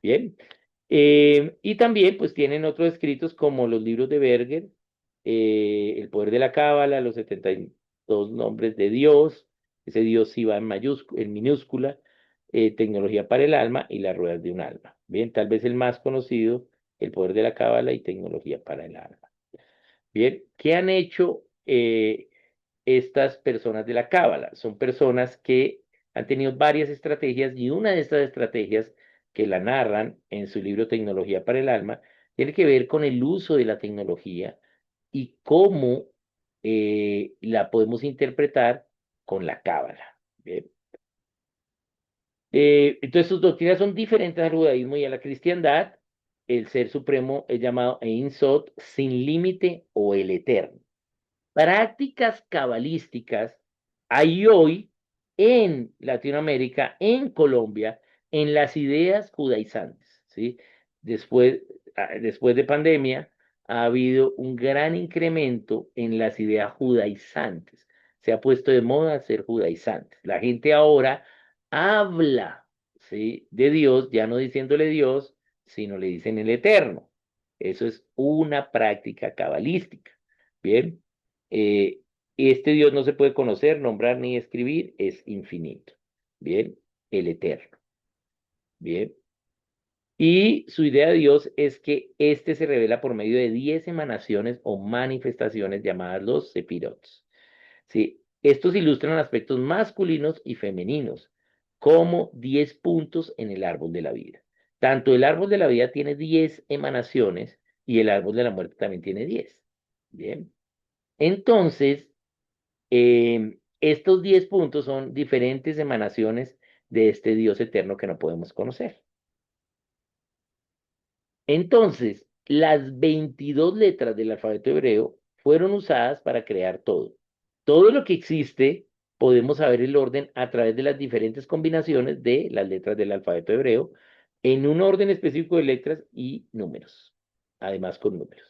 Bien. Y también, pues tienen otros escritos como los libros de Berger, El poder de la Cábala, los 72 nombres de Dios, ese Dios sí va en en minúscula, Tecnología para el alma y Las ruedas de un alma. Bien, tal vez el más conocido, El poder de la Cábala y Tecnología para el alma. Bien, ¿qué han hecho estas personas de la Cábala? Son personas que han tenido varias estrategias y una de estas estrategias que la narran en su libro Tecnología para el Alma tiene que ver con el uso de la tecnología y cómo la podemos interpretar con la Cábala. Bien. Entonces, sus doctrinas son diferentes al judaísmo y a la cristiandad. El ser supremo es llamado Ein Sod, sin límite o el eterno. Prácticas cabalísticas hay hoy en Latinoamérica, en Colombia, en las ideas judaizantes, ¿sí? Después, después de pandemia, ha habido un gran incremento en las ideas judaizantes. Se ha puesto de moda ser judaizantes. La gente ahora habla, ¿sí? De Dios, ya no diciéndole Dios, sino le dicen el Eterno. Eso es una práctica cabalística. Bien. Eh, este Dios no se puede conocer, nombrar ni escribir, es infinito. Bien, el eterno. Bien. Y su idea de Dios es que éste se revela por medio de 10 emanaciones o manifestaciones llamadas los sepirots. ¿Sí? Estos ilustran aspectos masculinos y femeninos, como 10 puntos en el árbol de la vida. Tanto el árbol de la vida tiene 10 emanaciones y el árbol de la muerte también tiene 10. Bien. Entonces, estos 10 puntos son diferentes emanaciones de este Dios eterno que no podemos conocer. Entonces, las 22 letras del alfabeto hebreo fueron usadas para crear todo. Todo lo que existe, podemos saber el orden a través de las diferentes combinaciones de las letras del alfabeto hebreo en un orden específico de letras y números, además con números.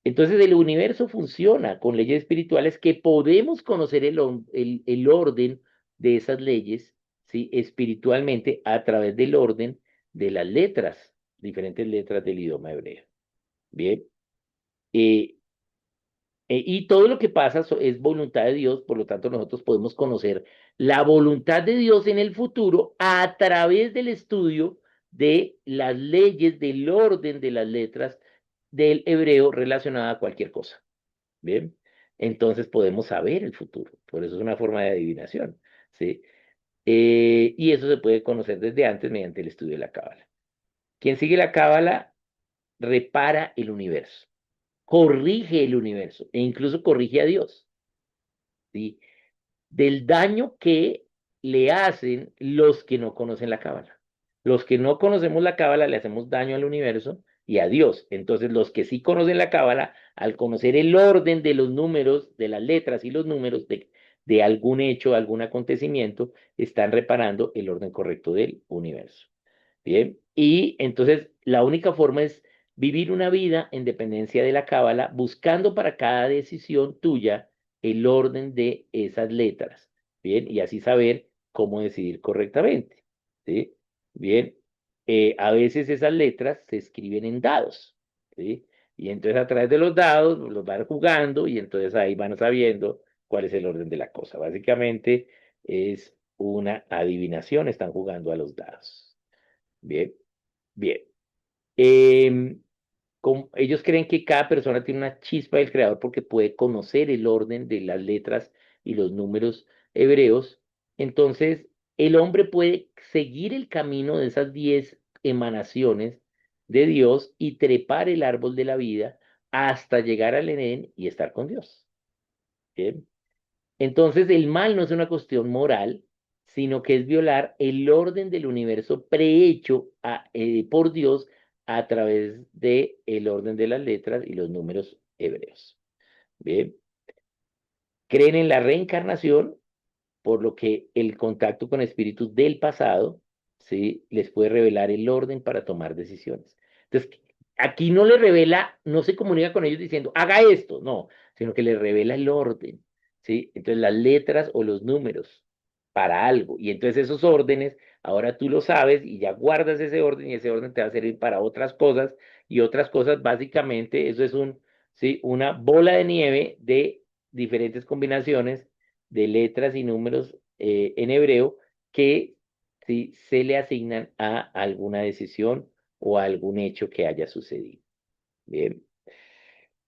Entonces el universo funciona con leyes espirituales que podemos conocer el orden de esas leyes, ¿sí? Espiritualmente a través del orden de las letras, diferentes letras del idioma hebreo. Bien. Eh, y todo lo que pasa es voluntad de Dios, por lo tanto nosotros podemos conocer la voluntad de Dios en el futuro a través del estudio de las leyes, del orden de las letras del hebreo relacionada a cualquier cosa. Bien, entonces podemos saber el futuro, por eso es una forma de adivinación, ¿sí? Y eso se puede conocer desde antes mediante el estudio de la cábala. Quien sigue la cábala repara el universo, corrige el universo e incluso corrige a Dios, ¿sí? Del daño que le hacen los que no conocen la cábala. Los que no conocemos la cábala le hacemos daño al universo y a Dios. Entonces, los que sí conocen la cábala, al conocer el orden de los números, de las letras y los números de algún hecho, algún acontecimiento, están reparando el orden correcto del universo. Bien, y entonces la única forma es vivir una vida en dependencia de la cábala, buscando para cada decisión tuya el orden de esas letras. Bien, y así saber cómo decidir correctamente. ¿Sí? Bien, a veces esas letras se escriben en dados. ¿Sí? Y entonces a través de los dados los van jugando y entonces ahí van sabiendo cuál es el orden de la cosa. Básicamente es una adivinación, están jugando a los dados. Bien, bien. Em, ellos creen que cada persona tiene una chispa del creador porque puede conocer el orden de las letras y los números hebreos. Entonces, el hombre puede seguir el camino de esas 10 emanaciones de Dios y trepar el árbol de la vida hasta llegar al Edén y estar con Dios. Bien. Entonces, el mal no es una cuestión moral, sino que es violar el orden del universo prehecho por Dios a través de el orden de las letras y los números hebreos. Bien, creen en la reencarnación, por lo que el contacto con espíritus del pasado, ¿sí? Les puede revelar el orden para tomar decisiones. Entonces, aquí no le revela, no se comunica con ellos diciendo, haga esto, no, sino que le revela el orden, ¿sí? Entonces, las letras o los números para algo. Y entonces esos órdenes, ahora tú lo sabes y ya guardas ese orden y ese orden te va a servir para otras cosas y otras cosas, básicamente, eso es ¿sí? Una bola de nieve de diferentes combinaciones de letras y números en hebreo que ¿sí? Se le asignan a alguna decisión o a algún hecho que haya sucedido. Bien,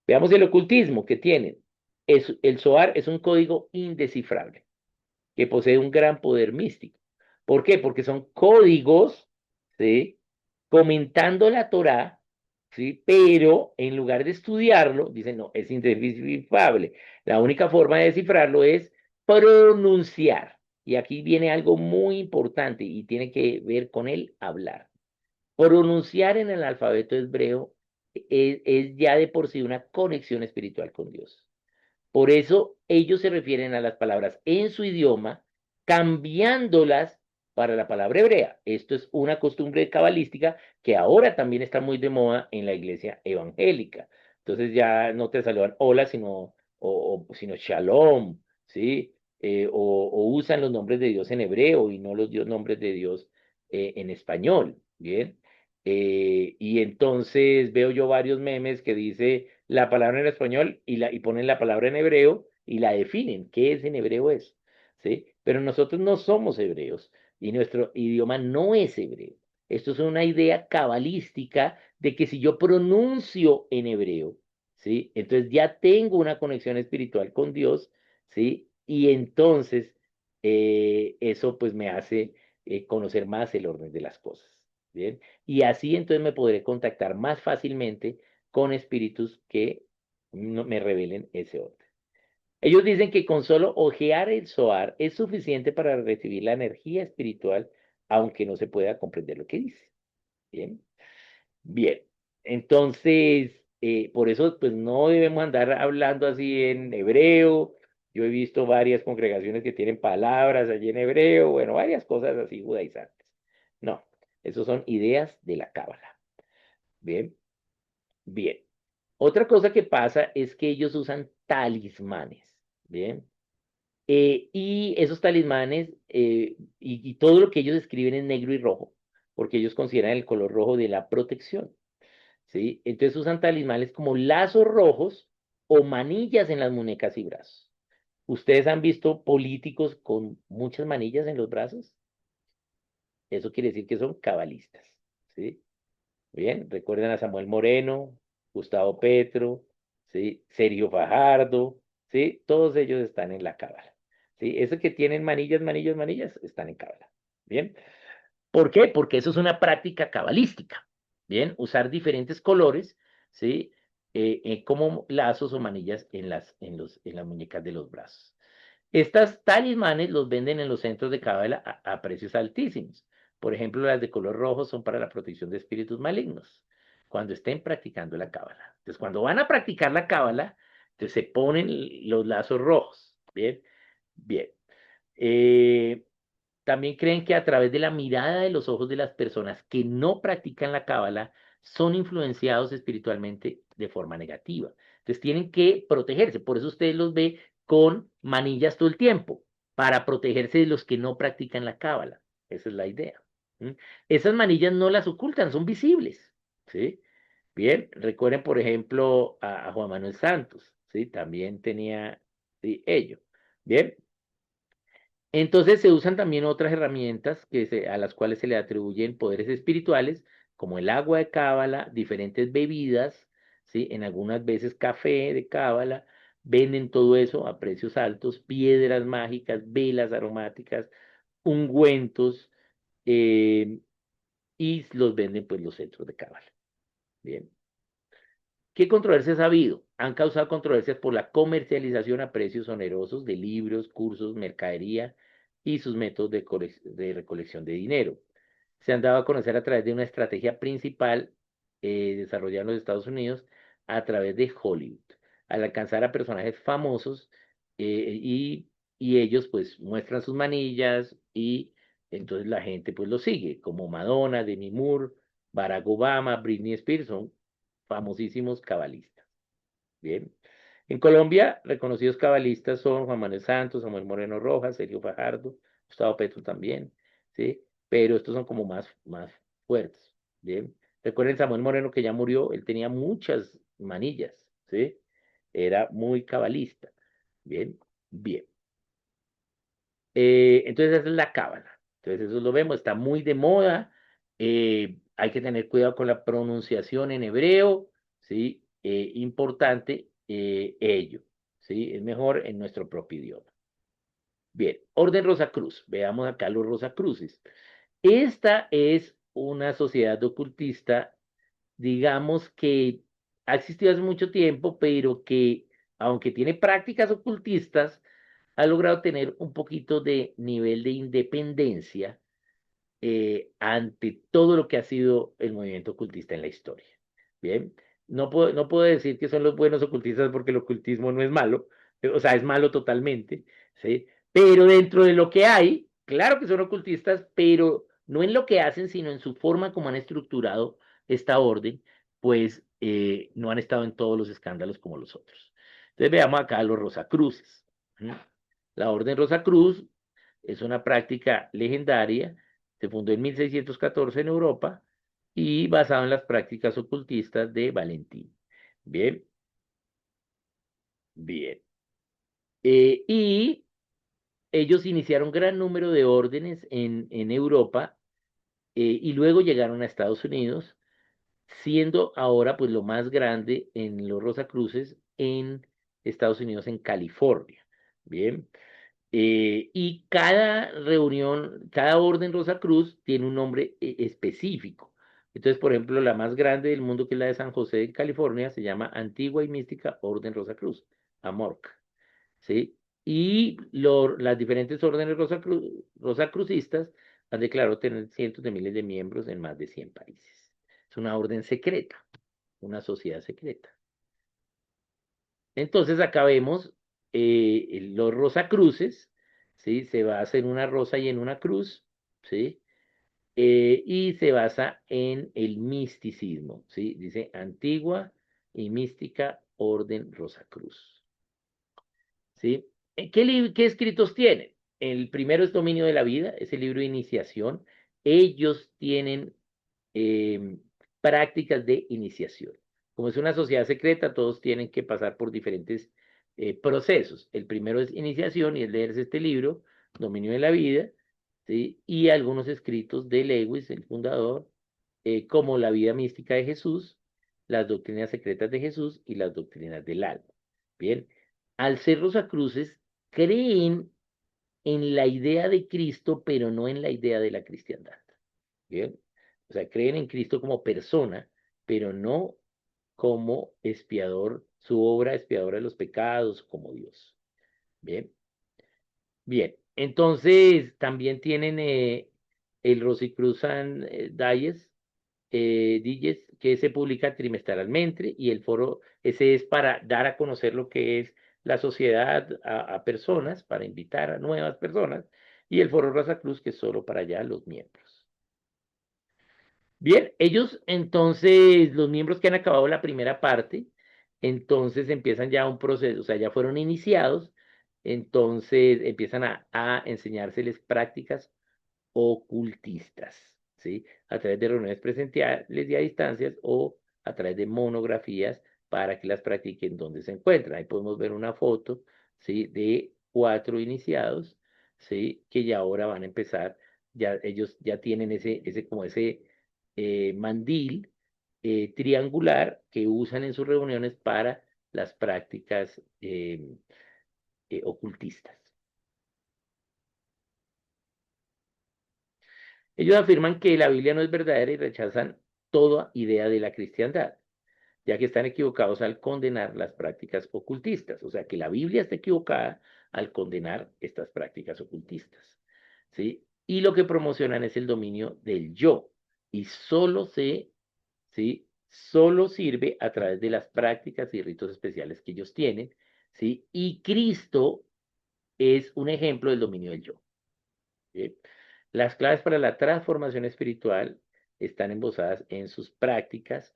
veamos el ocultismo que tienen. El Zohar es un código indescifrable que posee un gran poder místico. ¿Por qué? Porque son códigos, ¿sí? Comentando la Torá, ¿sí? Pero en lugar de estudiarlo, dicen, no, es indescifrable. La única forma de descifrarlo es pronunciar. Y aquí viene algo muy importante y tiene que ver con el hablar. Pronunciar en el alfabeto hebreo es ya de por sí una conexión espiritual con Dios. Por eso ellos se refieren a las palabras en su idioma, cambiándolas para la palabra hebrea. Esto es una costumbre cabalística que ahora también está muy de moda en la iglesia evangélica. Entonces ya no te saludan hola, sino shalom, ¿sí? O usan los nombres de Dios en hebreo y no los nombres de Dios en español, ¿bien? Y entonces veo yo varios memes que dice la palabra en español y ponen la palabra en hebreo y la definen. ¿Qué es en hebreo eso? ¿Sí? Pero nosotros no somos hebreos y nuestro idioma no es hebreo. Esto es una idea cabalística de que si yo pronuncio en hebreo, ¿sí? Entonces ya tengo una conexión espiritual con Dios, ¿sí? Y entonces eso pues me hace conocer más el orden de las cosas, ¿bien? Y así entonces me podré contactar más fácilmente con espíritus que me revelen ese orden. Ellos dicen que con solo ojear el Zohar es suficiente para recibir la energía espiritual, aunque no se pueda comprender lo que dice. Bien, bien. Entonces, por eso, pues no debemos andar hablando así en hebreo. Yo he visto varias congregaciones que tienen palabras allí en hebreo, bueno, varias cosas así judaizantes. No, esos son ideas de la Cábala. Bien, bien. Otra cosa que pasa es que ellos usan talismanes, ¿bien? Y esos talismanes y todo lo que ellos escriben en negro y rojo, porque ellos consideran el color rojo de la protección, ¿sí? Entonces usan talismanes como lazos rojos o manillas en las muñecas y brazos. ¿Ustedes han visto políticos con muchas manillas en los brazos? Eso quiere decir que son cabalistas, ¿sí? Bien, recuerden a Samuel Moreno, Gustavo Petro, ¿sí? Sergio Fajardo, ¿sí? Todos ellos están en la cábala, ¿sí? Esos que tienen manillas, manillas, manillas, están en cábala, ¿bien? ¿Por qué? Porque eso es una práctica cabalística, ¿bien? Usar diferentes colores, ¿sí? Como lazos o manillas en las muñecas de los brazos. Estas talismanes los venden en los centros de cábala a precios altísimos. Por ejemplo, las de color rojo son para la protección de espíritus malignos, cuando estén practicando la cábala. Entonces, cuando van a practicar la cábala, entonces se ponen los lazos rojos. Bien, bien. Eh, También creen que a través de la mirada de los ojos de las personas que no practican la cábala son influenciados espiritualmente de forma negativa. Entonces tienen que protegerse. Por eso ustedes los ve con manillas todo el tiempo, para protegerse de los que no practican la cábala. Esa es la idea. ¿M? Esas manillas no las ocultan, son visibles. ¿Sí? Bien, recuerden, por ejemplo, a Juan Manuel Santos. ¿Sí? También tenía sí, ello. Bien, entonces se usan también otras herramientas a las cuales se le atribuyen poderes espirituales, como el agua de cábala, diferentes bebidas, ¿sí? En algunas veces café de cábala, venden todo eso a precios altos, piedras mágicas, velas aromáticas, ungüentos, eh, y los venden pues los centros de cábala. Bien. ¿Qué controversias ha habido? Han causado controversias por la comercialización a precios onerosos de libros, cursos, mercadería y sus métodos de recolección de dinero. Se han dado a conocer a través de una estrategia principal desarrollada en los Estados Unidos a través de Hollywood, al alcanzar a personajes famosos y ellos pues muestran sus manillas y entonces la gente pues los sigue, como Madonna, Demi Moore, Barack Obama, Britney Spears son famosísimos cabalistas. Bien. En Colombia, reconocidos cabalistas son Juan Manuel Santos, Samuel Moreno Rojas, Sergio Fajardo, Gustavo Petro también, ¿sí? Pero estos son como más fuertes, ¿bien? Recuerden Samuel Moreno que ya murió, él tenía muchas manillas, ¿sí? Era muy cabalista, ¿bien? Bien. Entonces esa es la cábala. Entonces eso lo vemos, está muy de moda. Hay que tener cuidado con la pronunciación en hebreo, ¿sí? Importante ello, ¿sí? Es mejor en nuestro propio idioma. Bien, Orden Rosacruz. Veamos acá los Rosacruces. Esta es una sociedad ocultista, digamos que ha existido hace mucho tiempo, pero que aunque tiene prácticas ocultistas, ha logrado tener un poquito de nivel de independencia ante todo lo que ha sido el movimiento ocultista en la historia. Bien, no puedo decir que son los buenos ocultistas porque el ocultismo no es malo, o sea, es malo totalmente, ¿sí? Pero dentro de lo que hay, claro que son ocultistas, pero no en lo que hacen, sino en su forma como han estructurado esta orden, pues no han estado en todos los escándalos como los otros. Entonces veamos acá a los Rosacruces. ¿Mm? La Orden Rosacruz es una práctica legendaria, se fundó en 1614 en Europa y basado en las prácticas ocultistas de Valentín. Bien, bien. Y ellos iniciaron gran número de órdenes en Europa y luego llegaron a Estados Unidos, siendo ahora pues lo más grande en los Rosacruces en Estados Unidos, en California. Bien. Y cada reunión, cada orden Rosacruz tiene un nombre específico. Entonces, por ejemplo, la más grande del mundo, que es la de San José de California, se llama Antigua y Mística Orden Rosacruz, AMORC, ¿sí? Y las diferentes órdenes rosacrucistas han declarado tener cientos de miles de miembros en más de 100 países. Es una orden secreta, una sociedad secreta. Entonces acá vemos los Rosacruces, ¿sí? Se basa en una rosa y en una cruz, ¿sí? Y se basa en el misticismo, ¿sí? Dice Antigua y Mística Orden Rosacruz, ¿sí? ¿Qué escritos tienen? El primero es Dominio de la Vida, es el libro de iniciación. Ellos tienen eh, prácticas de iniciación. Como es una sociedad secreta, todos tienen que pasar por diferentes procesos. El primero es iniciación y es leerse este libro, Dominio de la Vida, ¿sí? Y algunos escritos de Lewis, el fundador, como La vida mística de Jesús, las doctrinas secretas de Jesús y las doctrinas del alma. Bien, al ser Rosacruces, creen en la idea de Cristo, pero no en la idea de la cristiandad. Bien, o sea, creen en Cristo como persona, pero no como expiador, su obra expiadora de los pecados, como Dios. Bien, bien. Entonces, también tienen el Rosicrucian Diges, que se publica trimestralmente, y el foro, ese es para dar a conocer lo que es la sociedad a personas, para invitar a nuevas personas, y el foro Rosa Cruz, que es solo para ya los miembros. Bien, ellos entonces, los miembros que han acabado la primera parte, entonces empiezan ya un proceso, o sea, ya fueron iniciados, entonces empiezan a enseñárseles prácticas ocultistas, ¿sí? A través de reuniones presenciales y a distancias o a través de monografías para que las practiquen donde se encuentran. Ahí podemos ver una foto, ¿sí? De 4 iniciados, ¿sí? Que ya ahora van a empezar, ya ellos ya tienen ese mandil triangular que usan en sus reuniones para las prácticas ocultistas. Ellos afirman que la Biblia no es verdadera y rechazan toda idea de la cristiandad, ya que están equivocados al condenar las prácticas ocultistas. O sea, que la Biblia está equivocada al condenar estas prácticas ocultistas. ¿Sí? Y lo que promocionan es el dominio del yo. Y ¿sí? Solo sirve a través de las prácticas y ritos especiales que ellos tienen. ¿Sí? Y Cristo es un ejemplo del dominio del yo. ¿Sí? Las claves para la transformación espiritual están embosadas en sus prácticas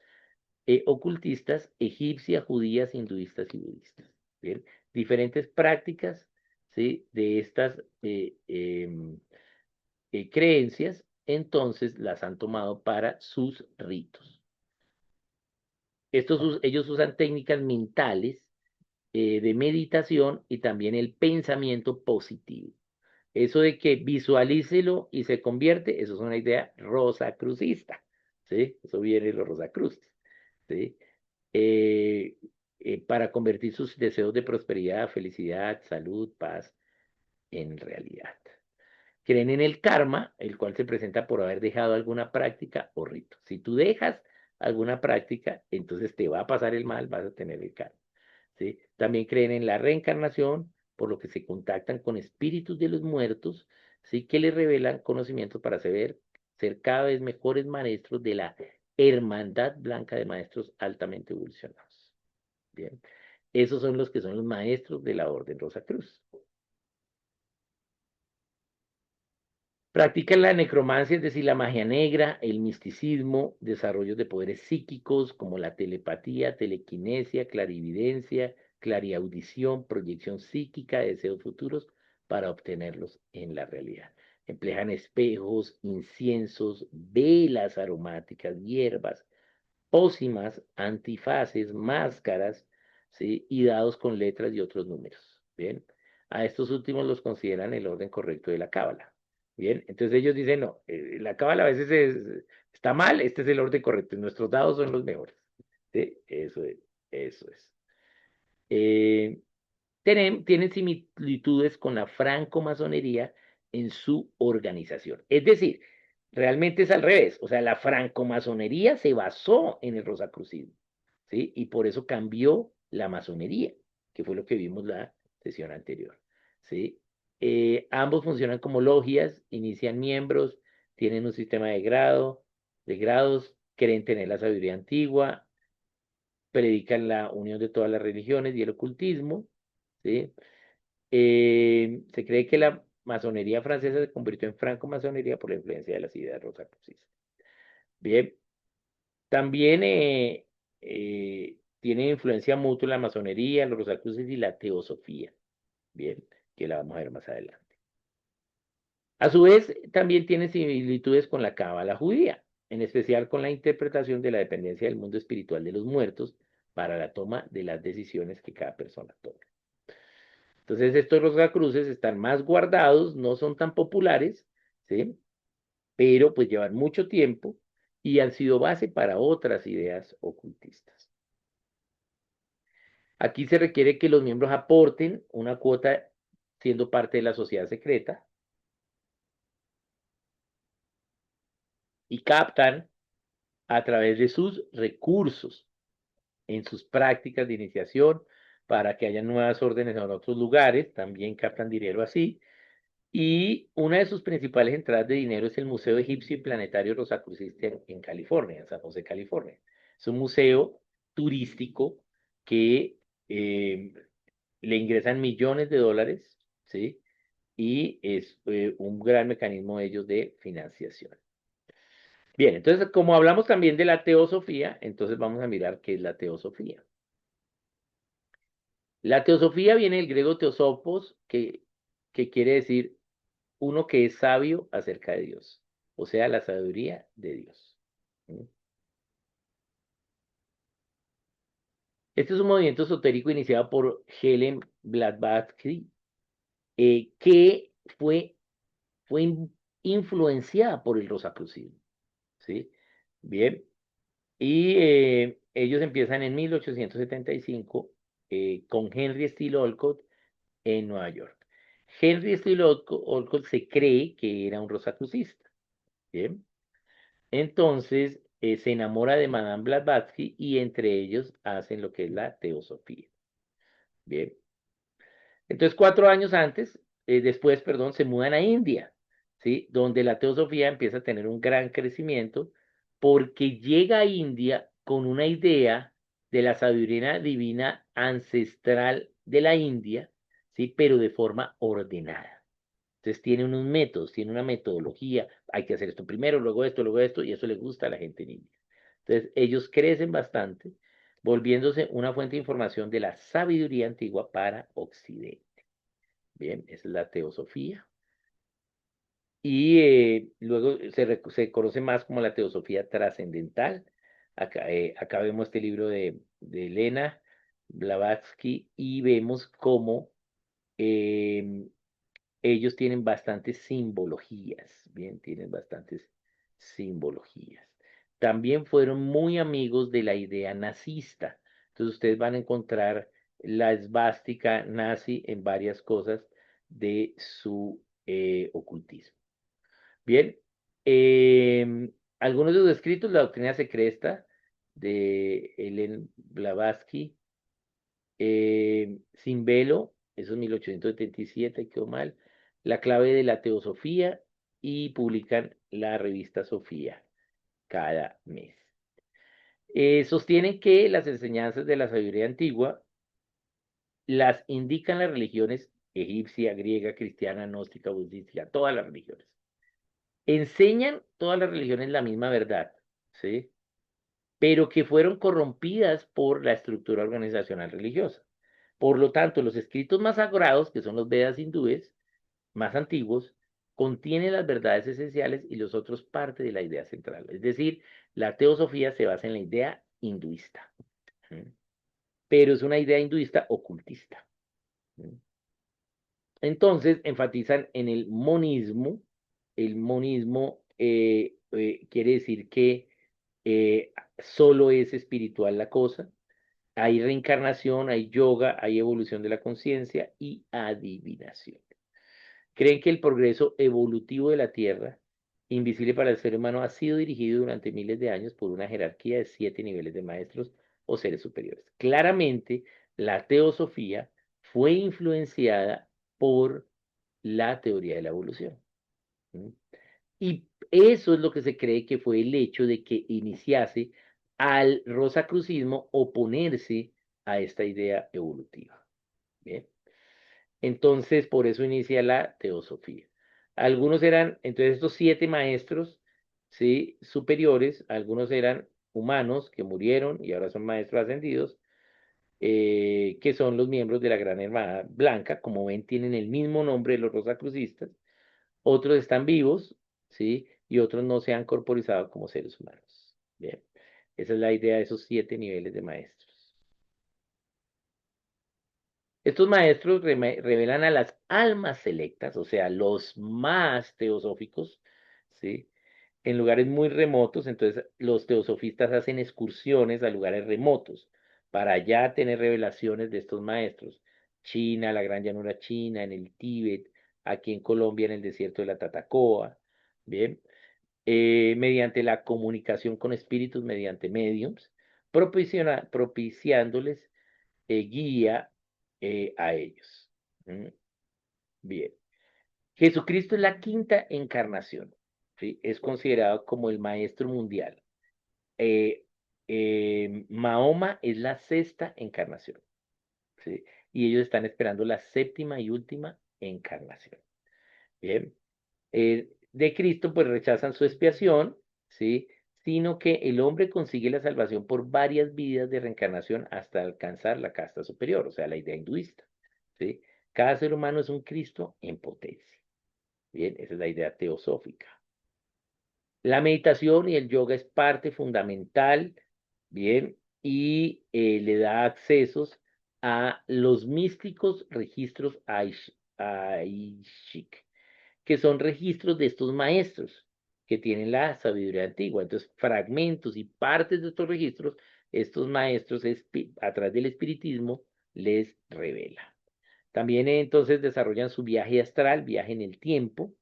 ocultistas egipcias, judías, hinduistas y budistas. ¿Bien? Diferentes prácticas, ¿sí? De estas creencias, entonces las han tomado para sus ritos. Ellos usan técnicas mentales de meditación y también el pensamiento positivo. Eso de que visualícelo y se convierte, eso es una idea rosacrucista, ¿sí? Eso viene de los rosacruces, ¿sí? Eh, para convertir sus deseos de prosperidad, felicidad, salud, paz en realidad. Creen en el karma, el cual se presenta por haber dejado alguna práctica o rito. Si tú dejas alguna práctica, entonces te va a pasar el mal, vas a tener el karma. ¿Sí? También creen en la reencarnación, por lo que se contactan con espíritus de los muertos, ¿sí? Que les revelan conocimientos para ser cada vez mejores maestros de la hermandad blanca de maestros altamente evolucionados. Bien, esos son los que son los maestros de la Orden Rosacruz. Practican la necromancia, es decir, la magia negra, el misticismo, desarrollos de poderes psíquicos como la telepatía, telequinesia, clarividencia, clariaudición, proyección psíquica, deseos futuros para obtenerlos en la realidad. Emplean espejos, inciensos, velas aromáticas, hierbas, pócimas, antifaces, máscaras, ¿sí? Y dados con letras y otros números. Bien, a estos últimos los consideran el orden correcto de la cábala. Bien, entonces ellos dicen, no, la cábala a veces está mal, este es el orden correcto, y nuestros dados son los mejores. ¿Sí? Eso es, eso es. Eh, tienen similitudes con la francmasonería en su organización. Es decir, realmente es al revés. O sea, la francmasonería se basó en el rosacrucismo, ¿sí? Y por eso cambió la masonería, que fue lo que vimos la sesión anterior, ¿sí? Ambos funcionan como logias, inician miembros, tienen un sistema de grados, creen tener la sabiduría antigua, predican la unión de todas las religiones y el ocultismo, ¿sí? Se cree que la masonería francesa se convirtió en franco-masonería por la influencia de las ideas rosacrucistas. Bien, también tiene influencia mutua la masonería, los rosacruces y la teosofía. Bien, que la vamos a ver más adelante. A su vez, también tiene similitudes con la cábala judía, en especial con la interpretación de la dependencia del mundo espiritual de los muertos para la toma de las decisiones que cada persona toma. Entonces, estos rosacruces están más guardados, no son tan populares, ¿sí? Pero pues llevan mucho tiempo y han sido base para otras ideas ocultistas. Aquí se requiere que los miembros aporten una cuota siendo parte de la sociedad secreta y captan a través de sus recursos en sus prácticas de iniciación para que haya nuevas órdenes en otros lugares, también captan dinero así. Y una de sus principales entradas de dinero es el Museo Egipcio y Planetario Rosacrucista en California, en San José, California. Es un museo turístico que eh, le ingresan millones de dólares, ¿sí? Y es un gran mecanismo de ellos de financiación. Bien, entonces, como hablamos también de la teosofía, entonces vamos a mirar qué es la teosofía. La teosofía viene del griego teosopos, que quiere decir uno que es sabio acerca de Dios, o sea, la sabiduría de Dios. ¿Mm? Este es un movimiento esotérico iniciado por Helen Blavatsky, que fue influenciada por el rosacrucismo, ¿sí? Bien, y ellos empiezan en 1875 con Henry Steele Olcott en Nueva York. Henry Steele Olcott se cree que era un rosacrucista, ¿bien? Entonces se enamora de Madame Blavatsky y entre ellos hacen lo que es la teosofía. Bien. Entonces, 4 años después, perdón, se mudan a India, ¿sí? Donde la teosofía empieza a tener un gran crecimiento porque llega a India con una idea de la sabiduría divina ancestral de la India, ¿sí? Pero de forma ordenada. Entonces tiene unos métodos, tiene una metodología, hay que hacer esto primero, luego esto, y eso le gusta a la gente en India. Entonces ellos crecen bastante, volviéndose una fuente de información de la sabiduría antigua para Occidente. Bien, esa es la teosofía. Y luego se conoce más como la teosofía trascendental. Acá vemos este libro de Elena Blavatsky y vemos cómo em, ellos tienen bastantes simbologías, bien, tienen bastantes simbologías. También fueron muy amigos de la idea nazista. Entonces ustedes van a encontrar la esvástica nazi en varias cosas de su ocultismo. Bien, algunos de sus escritos, La doctrina secreta de Helen Blavatsky, Sin velo, eso es 1877, quedó mal, La clave de la teosofía y publican la revista Sofía cada mes. Sostienen que las enseñanzas de la sabiduría antigua las indican las religiones egipcia, griega, cristiana, gnóstica, budista, todas las religiones. Enseñan todas las religiones la misma verdad, ¿sí? Pero que fueron corrompidas por la estructura organizacional religiosa. Por lo tanto, los escritos más sagrados, que son los Vedas hindúes, más antiguos, contienen las verdades esenciales y los otros parte de la idea central. Es decir, la teosofía se basa en la idea hinduista, ¿sí? Pero es una idea hinduista ocultista, ¿sí? Entonces, enfatizan en el monismo. El monismo quiere decir que solo es espiritual la cosa. Hay reencarnación, hay yoga, hay evolución de la conciencia y adivinación. Creen que el progreso evolutivo de la Tierra, invisible para el ser humano, ha sido dirigido durante miles de años por una jerarquía de 7 niveles de maestros o seres superiores. Claramente, la teosofía fue influenciada por la teoría de la evolución. ¿Sí? Y eso es lo que se cree que fue el hecho de que iniciase al rosacrucismo oponerse a esta idea evolutiva. Bien. Entonces, por eso inicia la teosofía. Algunos eran, entonces estos 7 maestros, ¿sí? Superiores, algunos eran humanos que murieron y ahora son maestros ascendidos, que son los miembros de la Gran Hermandad Blanca. Como ven, tienen el mismo nombre de los rosacrucistas. Otros están vivos, ¿sí? Y otros no se han corporizado como seres humanos. Bien, esa es la idea de esos 7 niveles de maestros. Estos maestros revelan a las almas selectas, o sea, los más teosóficos, ¿sí? En lugares muy remotos, entonces los teosofistas hacen excursiones a lugares remotos para ya tener revelaciones de estos maestros. China, la Gran Llanura China, en el Tíbet, aquí en Colombia, en el desierto de la Tatacoa, ¿bien? Mediante la comunicación con espíritus, mediante mediums, propiciándoles guía a ellos. ¿Mm? Bien. Jesucristo es la quinta encarnación, ¿sí? Es considerado como el maestro mundial. Eh, Mahoma es la sexta encarnación, ¿sí? Y ellos están esperando la séptima y última encarnación. Bien. De Cristo, pues rechazan su expiación, ¿sí? Sino que el hombre consigue la salvación por varias vidas de reencarnación hasta alcanzar la casta superior, o sea, la idea hinduista, ¿sí? Cada ser humano es un Cristo en potencia. Bien, esa es la idea teosófica. La meditación y el yoga es parte fundamental, bien, y le da accesos a los místicos registros Aishik, que son registros de estos maestros que tienen la sabiduría antigua. Entonces, fragmentos y partes de estos registros, estos maestros a través del espiritismo les revela. También entonces desarrollan su viaje astral, viaje en el tiempo,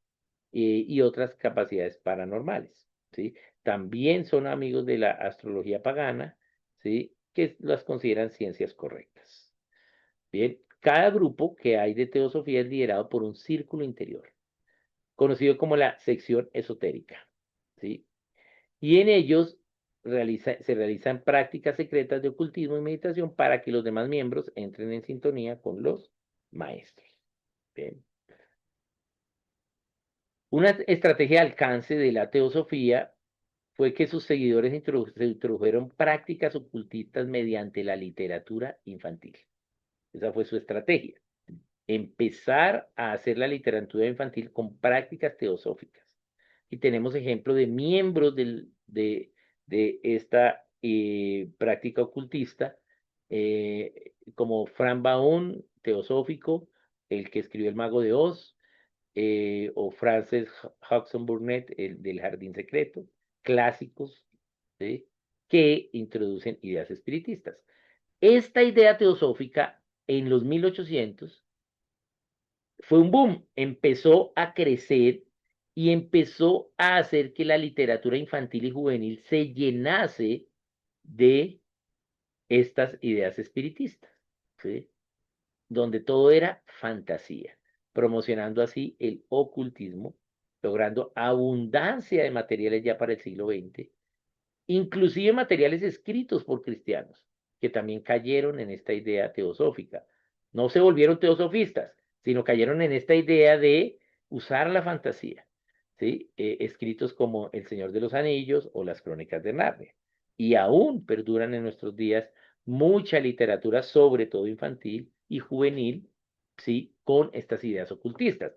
y otras capacidades paranormales, ¿sí? También son amigos de la astrología pagana, ¿sí? Que las consideran ciencias correctas. Bien, cada grupo que hay de teosofía es liderado por un círculo interior, conocido como la sección esotérica, ¿sí? Y en ellos se realizan prácticas secretas de ocultismo y meditación para que los demás miembros entren en sintonía con los maestros. Bien. Una estrategia de alcance de la teosofía fue que sus seguidores se introdujeron prácticas ocultistas mediante la literatura infantil. Esa fue su estrategia. Empezar a hacer la literatura infantil con prácticas teosóficas. Y tenemos ejemplo de miembros de esta práctica ocultista, como Frank Baum, teosófico, el que escribió El Mago de Oz, o Frances Hodgson Burnett, el del Jardín Secreto, clásicos, ¿sí? Que introducen ideas espiritistas. Esta idea teosófica en los 1800 fue un boom, empezó a crecer y empezó a hacer que la literatura infantil y juvenil se llenase de estas ideas espiritistas, ¿sí? Donde todo era fantasía, promocionando así el ocultismo, logrando abundancia de materiales ya para el siglo XX, inclusive materiales escritos por cristianos, que también cayeron en esta idea teosófica. No se volvieron teosofistas, sino cayeron en esta idea de usar la fantasía, ¿sí? Escritos como El Señor de los Anillos o las Crónicas de Narnia. Y aún perduran en nuestros días mucha literatura, sobre todo infantil y juvenil, ¿sí? Con estas ideas ocultistas.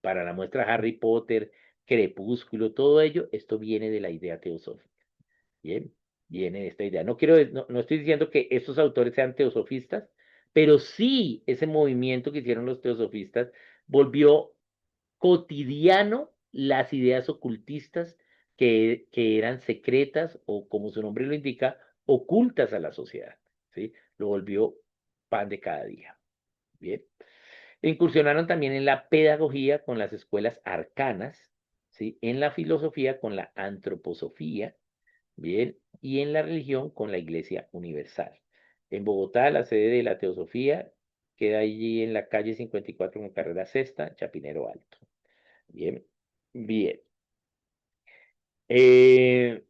Para la muestra Harry Potter, Crepúsculo, todo ello, esto viene de la idea teosófica. Bien, viene esta idea. No estoy diciendo que estos autores sean teosofistas, pero sí ese movimiento que hicieron los teosofistas volvió cotidiano las ideas ocultistas que eran secretas o, como su nombre lo indica, ocultas a la sociedad. ¿Sí? Lo volvió pan de cada día. Bien. Incursionaron también en la pedagogía con las escuelas arcanas, ¿sí? En la filosofía con la antroposofía, bien, y en la religión con la Iglesia Universal. En Bogotá, la sede de la Teosofía queda allí en la calle 54 con carrera sexta, Chapinero Alto. Bien, bien. Eh,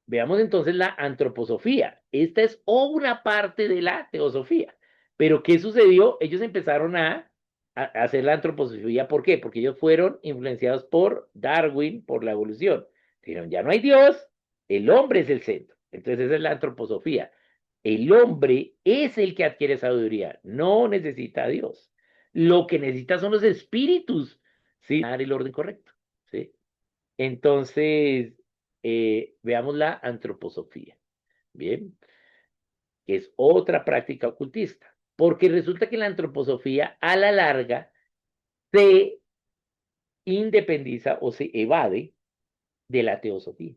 Veamos entonces la antroposofía. Esta es una parte de la teosofía. Pero ¿qué sucedió? Ellos empezaron a hacer la antroposofía. ¿Por qué? Porque ellos fueron influenciados por Darwin, por la evolución. Dijeron, ya no hay Dios, el hombre es el centro. Entonces esa es la antroposofía. El hombre es el que adquiere sabiduría, no necesita a Dios. Lo que necesita son los espíritus, ¿sí? Dar el orden correcto, ¿sí? Entonces, veamos la antroposofía, ¿bien? Que es otra práctica ocultista, porque resulta que la antroposofía a la larga se independiza o se evade de la teosofía,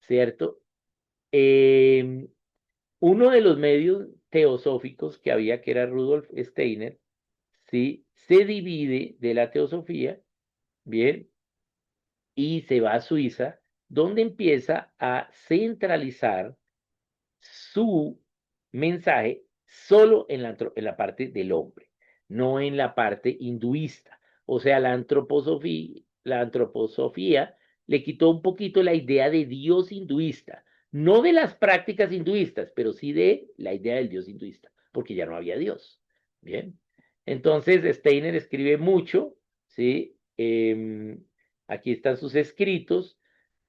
¿cierto? Eh, Uno de los medios teosóficos que había, que era Rudolf Steiner, ¿sí? Se divide de la teosofía, ¿bien? Y se va a Suiza, donde empieza a centralizar su mensaje solo en la parte del hombre, no en la parte hinduista. O sea, la antroposofía le quitó un poquito la idea de Dios hinduista, no de las prácticas hinduistas, pero sí de la idea del Dios hinduista, porque ya no había Dios. Bien. Entonces, Steiner escribe mucho, ¿sí? Aquí están sus escritos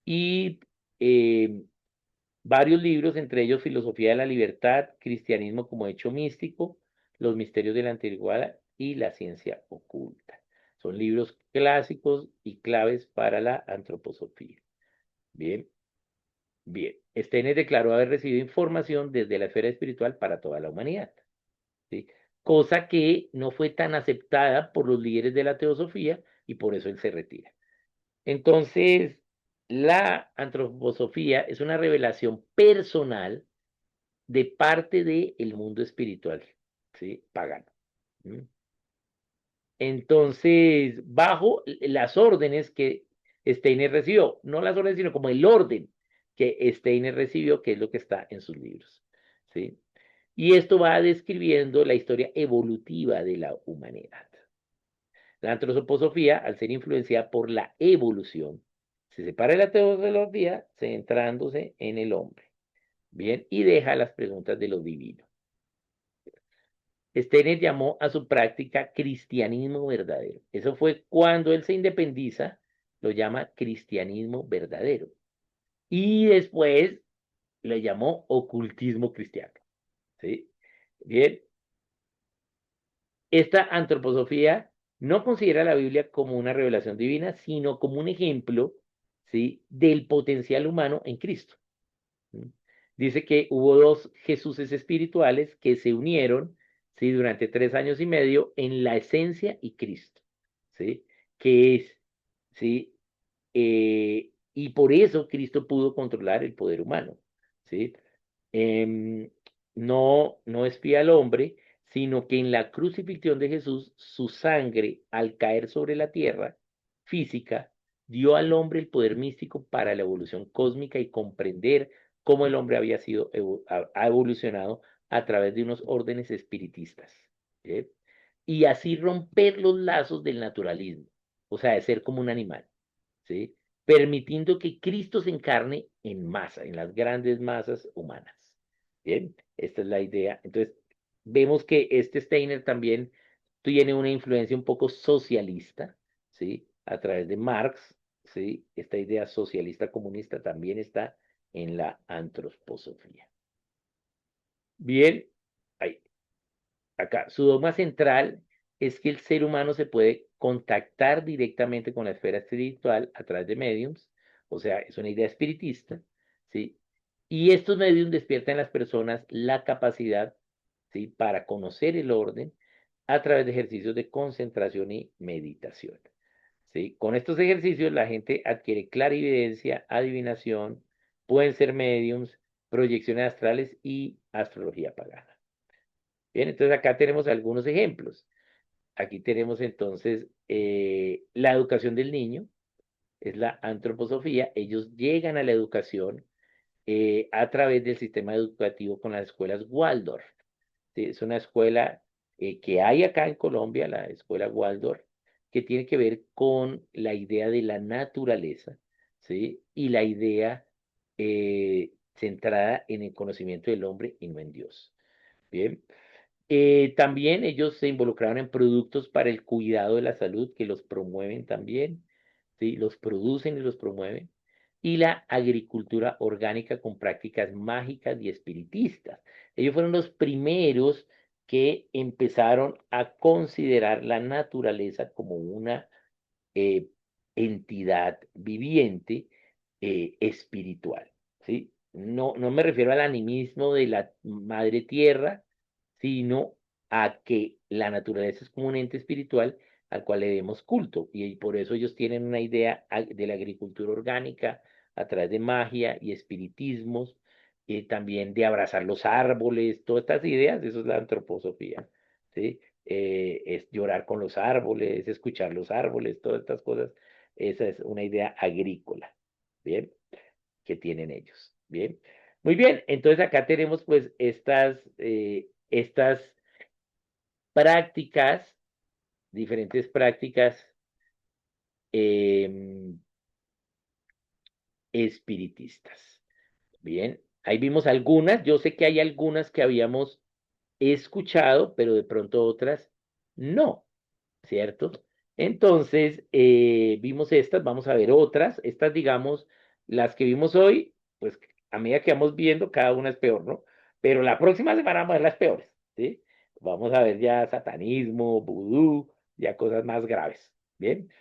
y varios libros, entre ellos Filosofía de la Libertad, Cristianismo como hecho místico, Los misterios de la antigüedad y la ciencia oculta. Son libros clásicos y claves para la antroposofía. Bien, bien. Steiner declaró haber recibido información desde la esfera espiritual para toda la humanidad, ¿sí? Cosa que no fue tan aceptada por los líderes de la teosofía y por eso él se retira. Entonces, la antroposofía es una revelación personal de parte del mundo espiritual, ¿sí? Pagano. ¿Mm? Entonces, bajo las órdenes que Steiner recibió, no las órdenes, sino como el orden que Steiner recibió, que es lo que está en sus libros, ¿sí? Y esto va describiendo la historia evolutiva de la humanidad. La antroposofía, al ser influenciada por la evolución, se separa de la teología centrándose en el hombre, ¿bien? Y deja las preguntas de lo divino. Steiner llamó a su práctica cristianismo verdadero. Eso fue cuando él se independiza, lo llama cristianismo verdadero. Y después le llamó ocultismo cristiano. ¿Sí? Bien, esta antroposofía no considera la Biblia como una revelación divina, sino como un ejemplo, ¿sí?, del potencial humano en Cristo. ¿Sí? Dice que hubo dos Jesuses espirituales que se unieron, ¿sí?, durante 3 años y medio en la esencia y Cristo, ¿sí? Que es, ¿sí? Y por eso Cristo pudo controlar el poder humano, ¿sí? Em, no espía al hombre, sino que en la crucifixión de Jesús, su sangre, al caer sobre la tierra física, dio al hombre el poder místico para la evolución cósmica y comprender cómo el hombre había sido, ha evolucionado a través de unos órdenes espiritistas. ¿Sí? Y así romper los lazos del naturalismo, o sea, de ser como un animal. ¿Sí? Permitiendo que Cristo se encarne en masa, en las grandes masas humanas. Bien, esta es la idea. Entonces, vemos que este Steiner también tiene una influencia un poco socialista, ¿sí? A través de Marx, ¿sí? Esta idea socialista comunista también está en la antroposofía. Bien, ahí, acá, su dogma central es que el ser humano se puede contactar directamente con la esfera espiritual a través de mediums, o sea, es una idea espiritista, ¿sí? Y estos mediums despiertan en las personas la capacidad, ¿sí?, para conocer el orden a través de ejercicios de concentración y meditación, ¿sí? Con estos ejercicios la gente adquiere clarividencia, adivinación, pueden ser mediums, proyecciones astrales y astrología pagana. Bien, entonces acá tenemos algunos ejemplos. Aquí tenemos entonces la educación del niño, es la antroposofía. Ellos llegan a la educación a través del sistema educativo con las escuelas Waldorf. ¿Sí? Es una escuela que hay acá en Colombia, la escuela Waldorf, que tiene que ver con la idea de la naturaleza, ¿sí? Y la idea centrada en el conocimiento del hombre y no en Dios. Bien. También ellos se involucraron en productos para el cuidado de la salud que los promueven también, ¿sí? Los producen y los promueven. Y la agricultura orgánica con prácticas mágicas y espiritistas. Ellos fueron los primeros que empezaron a considerar la naturaleza como una eh, entidad viviente espiritual, ¿sí? No me refiero al animismo de la madre tierra, sino a que la naturaleza es como un ente espiritual al cual le demos culto. Y por eso ellos tienen una idea de la agricultura orgánica a través de magia y espiritismos, también de abrazar los árboles, todas estas ideas, eso es la antroposofía, ¿sí? Es llorar con los árboles, escuchar los árboles, todas estas cosas. Esa es una idea agrícola, ¿bien? Que tienen ellos, ¿bien? Muy bien, entonces acá tenemos pues estas prácticas, diferentes prácticas em, espiritistas, ¿bien? Ahí vimos algunas, yo sé que hay algunas que habíamos escuchado, pero de pronto otras no. ¿Cierto? Entonces, vimos estas, vamos a ver otras. Estas, digamos, las que vimos hoy, pues a medida que vamos viendo, cada una es peor, ¿no? Pero la próxima semana vamos a ver las peores, ¿sí? Vamos a ver ya satanismo, vudú, ya cosas más graves, ¿bien?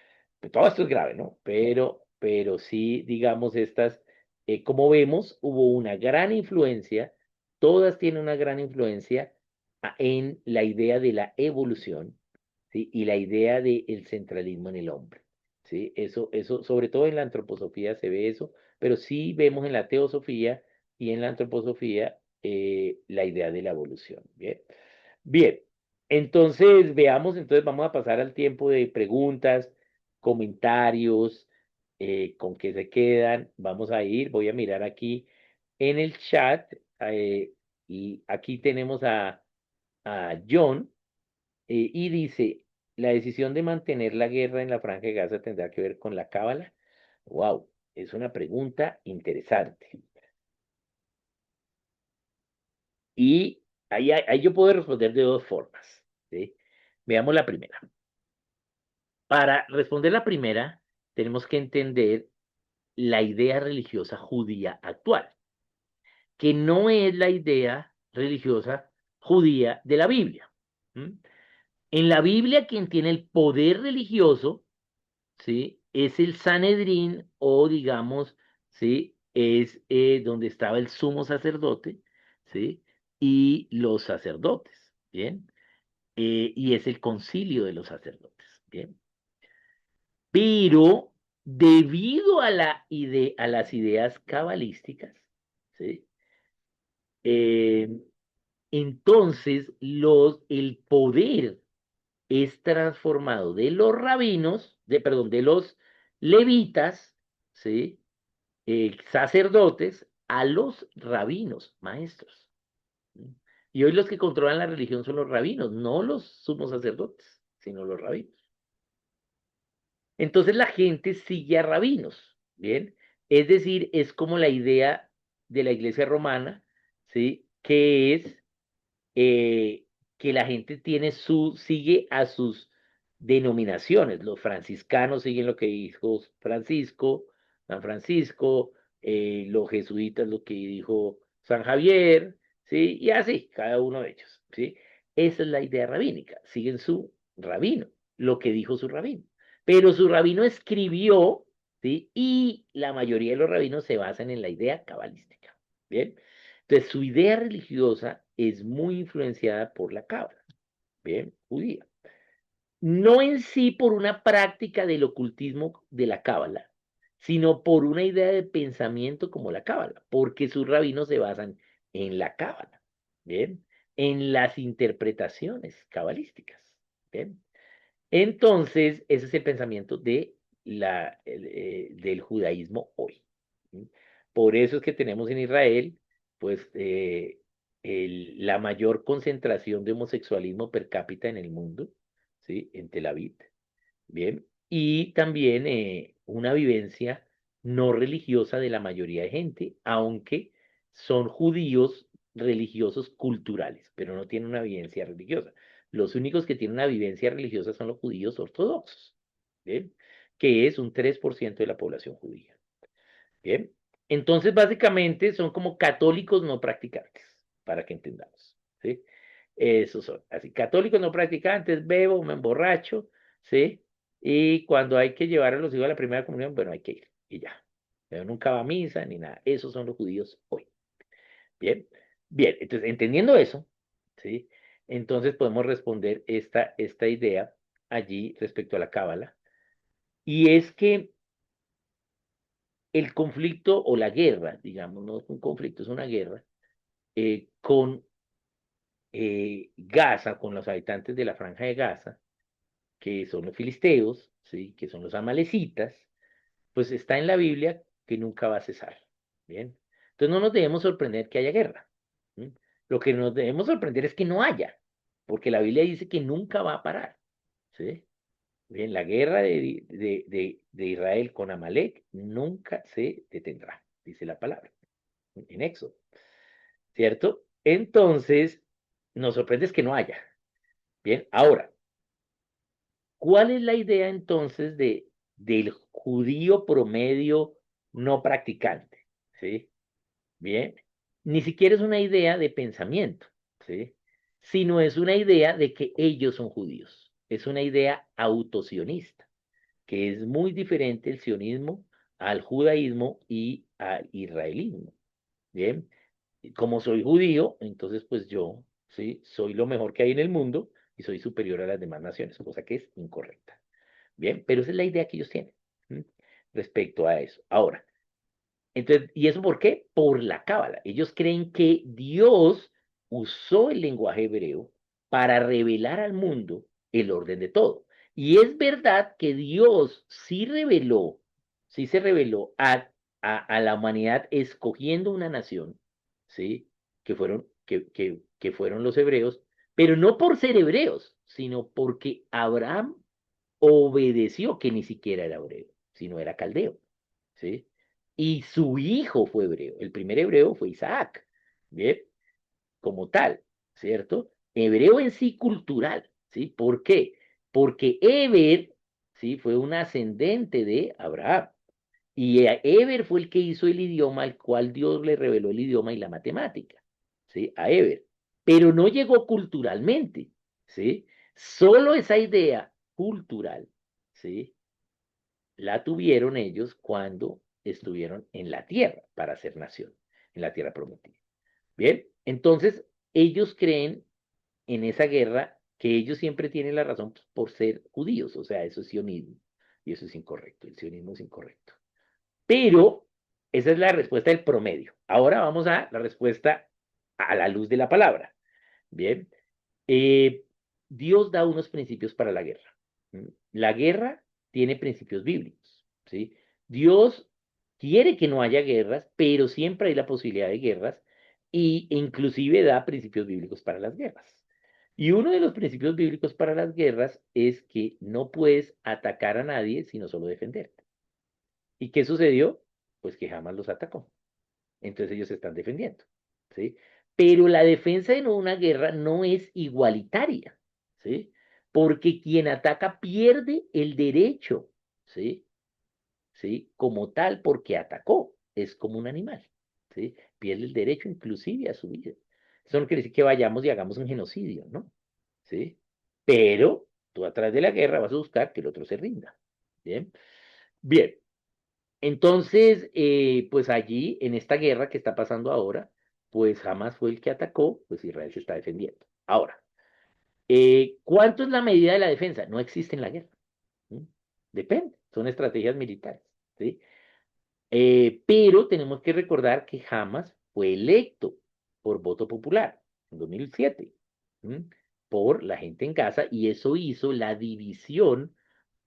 Pues todo esto es grave, ¿no? Pero sí, digamos, estas, como vemos, hubo una gran influencia, todas tienen una gran influencia en la idea de la evolución, ¿sí? Y la idea del centralismo en el hombre, ¿sí? Eso, sobre todo en la antroposofía se ve eso, pero sí vemos en la teosofía y en la antroposofía la idea de la evolución, ¿bien? Bien, entonces veamos, entonces vamos a pasar al tiempo de preguntas, comentarios, con qué se quedan. Vamos a ir, voy a mirar aquí en el chat, y aquí tenemos a John, y dice, la decisión de mantener la guerra en la Franja de Gaza tendrá que ver con la Cábala. Wow, es una pregunta interesante. Y ahí yo puedo responder de dos formas, ¿sí? Veamos la primera. Para responder la primera, tenemos que entender la idea religiosa judía actual, que no es la idea religiosa judía de la Biblia. ¿M? En la Biblia, quien tiene el poder religioso, ¿sí? Es el Sanedrín o digamos, ¿sí? Es donde estaba el sumo sacerdote, ¿sí? Y los sacerdotes, ¿bien? Y es el concilio de los sacerdotes, ¿bien? Pero debido a a las ideas cabalísticas, ¿sí? Eh, entonces el poder es transformado de los rabinos, perdón, de los levitas, ¿sí? Sacerdotes, a los rabinos, maestros. ¿Sí? Y hoy los que controlan la religión son los rabinos, no los sumos sacerdotes, sino los rabinos. Entonces la gente sigue a rabinos, ¿bien? Es decir, es como la idea de la iglesia romana, ¿sí? Que es eh, que la gente sigue a sus denominaciones. Los franciscanos siguen lo que dijo Francisco, San Francisco, los jesuitas lo que dijo San Javier, ¿sí? Y así, cada uno de ellos, ¿sí? Esa es la idea rabínica, siguen su rabino, lo que dijo su rabino. Pero su rabino escribió, ¿sí? Y la mayoría de los rabinos se basan en la idea cabalística, ¿bien? Entonces, su idea religiosa es muy influenciada por la cabra, ¿bien? Judía. No en sí por una práctica del ocultismo de la cábala, sino por una idea de pensamiento como la cábala, porque sus rabinos se basan en la cábala, ¿bien? En las interpretaciones cabalísticas, ¿bien? Entonces, ese es el pensamiento del judaísmo hoy. ¿Sí? Por eso es que tenemos en Israel, pues, la mayor concentración de homosexualismo per cápita en el mundo, ¿sí? En Tel Aviv. Bien, y también una vivencia no religiosa de la mayoría de gente, aunque son judíos religiosos culturales, pero no tienen una vivencia religiosa. Los únicos que tienen una vivencia religiosa son los judíos ortodoxos, ¿bien? Que es un 3% de la población judía. Bien, entonces básicamente son como católicos no practicantes, para que entendamos, ¿sí? Esos son, así, católicos no practicantes, bebo, me emborracho, ¿sí? Y cuando hay que llevar a los hijos a la primera comunión, bueno, hay que ir, y ya. Pero nunca va a misa ni nada. Esos son los judíos hoy. Bien, bien, entonces entendiendo eso, ¿sí? Entonces podemos responder esta idea allí respecto a la cábala, y es que el conflicto o la guerra, digamos, no es un conflicto, es una guerra, con Gaza, con los habitantes de la franja de Gaza, que son los filisteos, ¿sí? Que son los amalecitas, pues está en la Biblia que nunca va a cesar. Bien. Entonces no nos debemos sorprender que haya guerra. ¿Sí? Lo que nos debemos sorprender es que no haya, porque la Biblia dice que nunca va a parar. ¿Sí? Bien, la guerra de Israel con Amalek nunca se detendrá, dice la palabra en Éxodo, ¿cierto? Entonces, nos sorprende es que no haya. Bien, ahora, ¿cuál es la idea entonces del judío promedio no practicante? ¿Sí? Bien, ni siquiera es una idea de pensamiento, ¿sí? Sino es una idea de que ellos son judíos. Es una idea autosionista, que es muy diferente el sionismo al judaísmo y al israelismo. Bien, y como soy judío, entonces pues yo, sí, soy lo mejor que hay en el mundo y soy superior a las demás naciones, cosa que es incorrecta. Bien, pero esa es la idea que ellos tienen, ¿m? Respecto a eso. Ahora, entonces, ¿y eso por qué? Por la cábala. Ellos creen que Dios usó el lenguaje hebreo para revelar al mundo el orden de todo. Y es verdad que Dios sí reveló, sí se reveló a la humanidad escogiendo una nación, ¿sí? Que fueron los hebreos, pero no por ser hebreos, sino porque Abraham obedeció, que ni siquiera era hebreo, sino era caldeo. ¿Sí? Y su hijo fue hebreo. El primer hebreo fue Isaac, ¿bien? Como tal. ¿cierto? Hebreo en sí cultural, ¿sí? ¿Por qué? Porque Eber, ¿sí? Fue un ascendente de Abraham. Y Eber fue el que hizo el idioma al cual Dios le reveló el idioma y la matemática, ¿sí? A Eber. Pero no llegó culturalmente, ¿sí? Solo esa idea cultural, ¿sí? La tuvieron ellos cuando estuvieron en la tierra para ser nación, en la tierra prometida. Bien, entonces ellos creen en esa guerra que ellos siempre tienen la razón por ser judíos, o sea, eso es sionismo, y eso es incorrecto, el sionismo es incorrecto. Pero esa es la respuesta del promedio. Ahora vamos a la respuesta a la luz de la palabra. Bien, eh, Dios da unos principios para la guerra. ¿Mm? La guerra tiene principios bíblicos, ¿sí? Dios quiere que no haya guerras, pero siempre hay la posibilidad de guerras e inclusive da principios bíblicos para las guerras. Y uno de los principios bíblicos para las guerras es que no puedes atacar a nadie, sino solo defenderte. ¿Y qué sucedió? Pues que jamás los atacó. Entonces ellos se están defendiendo, ¿sí? Pero la defensa en una guerra no es igualitaria, ¿sí? Porque quien ataca pierde el derecho, ¿sí? ¿Sí? Como tal, porque atacó, es como un animal, ¿sí? Pierde el derecho inclusive a su vida. Eso no quiere decir que vayamos y hagamos un genocidio, ¿no? ¿Sí? Pero tú a través de la guerra vas a buscar que el otro se rinda, ¿bien? Bien, entonces, pues allí, en esta guerra que está pasando ahora, pues Hamas fue el que atacó, pues Israel se está defendiendo. Ahora, ¿cuánto es la medida de la defensa? No existe en la guerra. ¿Sí? Depende, son estrategias militares, ¿sí? Pero tenemos que recordar que Hamas fue electo por voto popular en 2007, ¿sí? Por la gente en Gaza y eso hizo la división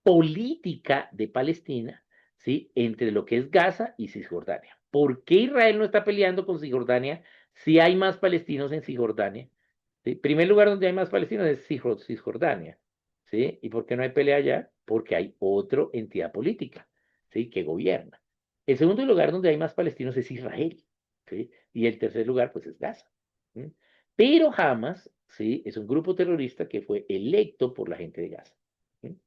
política de Palestina, ¿sí? Entre lo que es Gaza y Cisjordania. ¿Por qué Israel no está peleando con Cisjordania si hay más palestinos en Cisjordania? ¿Sí? Primer lugar donde hay más palestinos es Cisjordania, ¿sí? ¿Y por qué no hay pelea allá? Porque hay otra entidad política, ¿sí? Que gobierna. El segundo lugar donde hay más palestinos es Israel, ¿sí? Y el tercer lugar, pues, es Gaza. ¿Sí? Pero Hamas, ¿sí? Es un grupo terrorista que fue electo por la gente de Gaza. ¿Sí?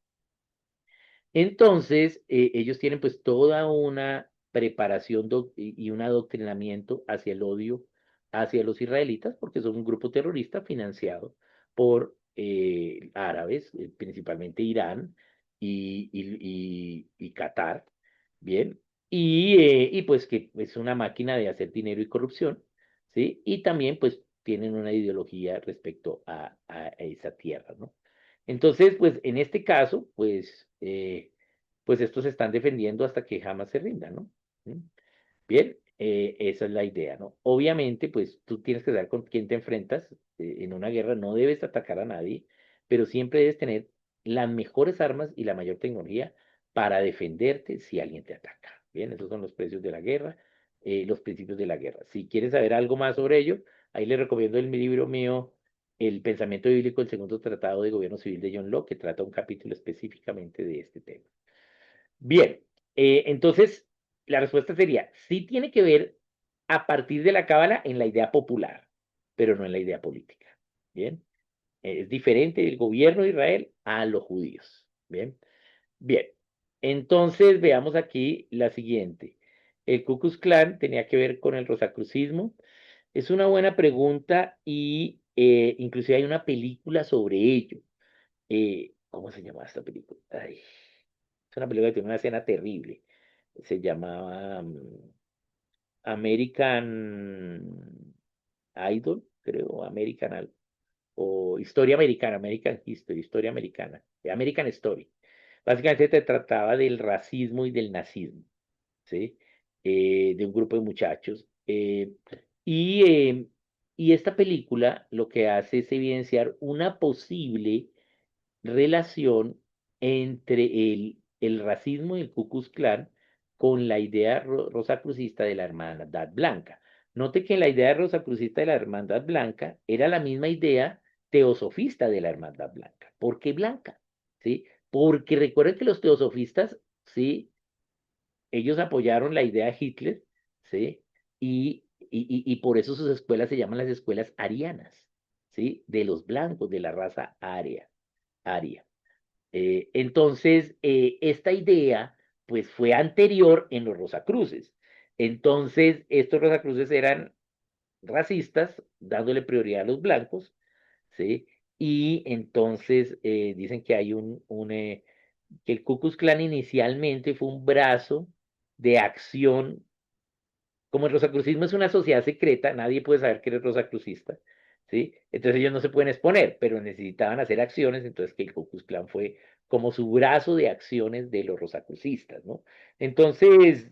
Entonces, ellos tienen pues toda una preparación y un adoctrinamiento hacia el odio hacia los israelitas, porque son un grupo terrorista financiado por árabes, principalmente Irán y Qatar, ¿bien? Y pues que es una máquina de hacer dinero y corrupción, ¿sí? Y también pues tienen una ideología respecto a esa tierra, ¿no? Entonces, pues en este caso, pues estos se están defendiendo hasta que jamás se rindan, ¿no? ¿Mm? Bien, esa es la idea, ¿no? Obviamente, pues tú tienes que saber con quién te enfrentas en una guerra, no debes atacar a nadie, pero siempre debes tener las mejores armas y la mayor tecnología para defenderte si alguien te ataca. Bien, esos son los precios de la guerra, los principios de la guerra. Si quieres saber algo más sobre ello, ahí les recomiendo mi libro mío, El pensamiento bíblico, el segundo tratado de gobierno civil de John Locke, que trata un capítulo específicamente de este tema. Bien, entonces la respuesta sería, sí tiene que ver a partir de la cábala en la idea popular, pero no en la idea política. Bien, es diferente el gobierno de Israel a los judíos. Bien, bien. Entonces veamos aquí la siguiente. ¿El Ku Klux Klan tenía que ver con el rosacrucismo? Es una buena pregunta y inclusive hay una película sobre ello. ¿Cómo se llama esta película? Ay, es una película que tiene una escena terrible. Se llamaba American Idol, creo, American algo. O Historia Americana, American History, Historia Americana, American Story. Básicamente te trataba del racismo y del nazismo, ¿sí? De un grupo de muchachos. Y, eh, y esta película lo que hace es evidenciar una posible relación entre el racismo y el Ku Klux Klan con la idea rosacrucista de la Hermandad Blanca. Note que la idea rosacrucista de la Hermandad Blanca era la misma idea teosofista de la Hermandad Blanca. ¿Por qué blanca? ¿Sí? Porque recuerden que los teosofistas, ¿sí? Ellos apoyaron la idea de Hitler, ¿sí? Y por eso sus escuelas se llaman las escuelas arianas. ¿sí? De los blancos, de la raza aria. Entonces, esta idea, pues fue anterior en los Rosacruces. Entonces, estos Rosacruces eran racistas, dándole prioridad a los blancos, ¿sí? Y entonces dicen que hay que el Ku Klux Klan inicialmente fue un brazo de acción. Como el rosacrucismo es una sociedad secreta, nadie puede saber que eres rosacrucista, ¿sí? Entonces ellos no se pueden exponer, pero necesitaban hacer acciones, entonces que el Ku Klux Klan fue como su brazo de acciones de los rosacrucistas, ¿no? Entonces,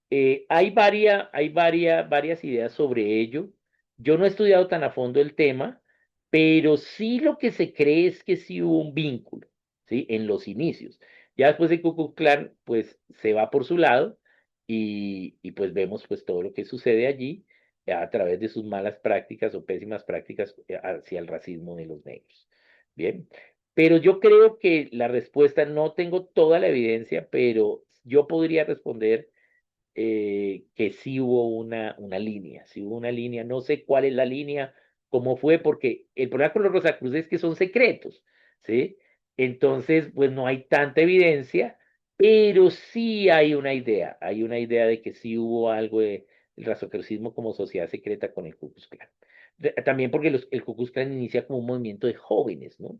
varias ideas sobre ello. Yo no he estudiado tan a fondo el tema, pero sí lo que se cree es que sí hubo un vínculo, ¿sí? En los inicios. Ya después el Ku Klux Klan, pues, se va por su lado y pues vemos pues todo lo que sucede allí a través de sus malas prácticas o pésimas prácticas hacia el racismo de los negros. Bien, pero yo creo que la respuesta, no tengo toda la evidencia, pero yo podría responder que sí hubo sí hubo una línea, no sé cuál es la línea, cómo fue, porque el problema con los Rosacruces es que son secretos, ¿sí? Entonces, pues no hay tanta evidencia, pero sí hay una idea de que sí hubo algo de el rosacrucismo como sociedad secreta con el Ku Klux Klan. También porque el Ku Klux Klan inicia como un movimiento de jóvenes, ¿no?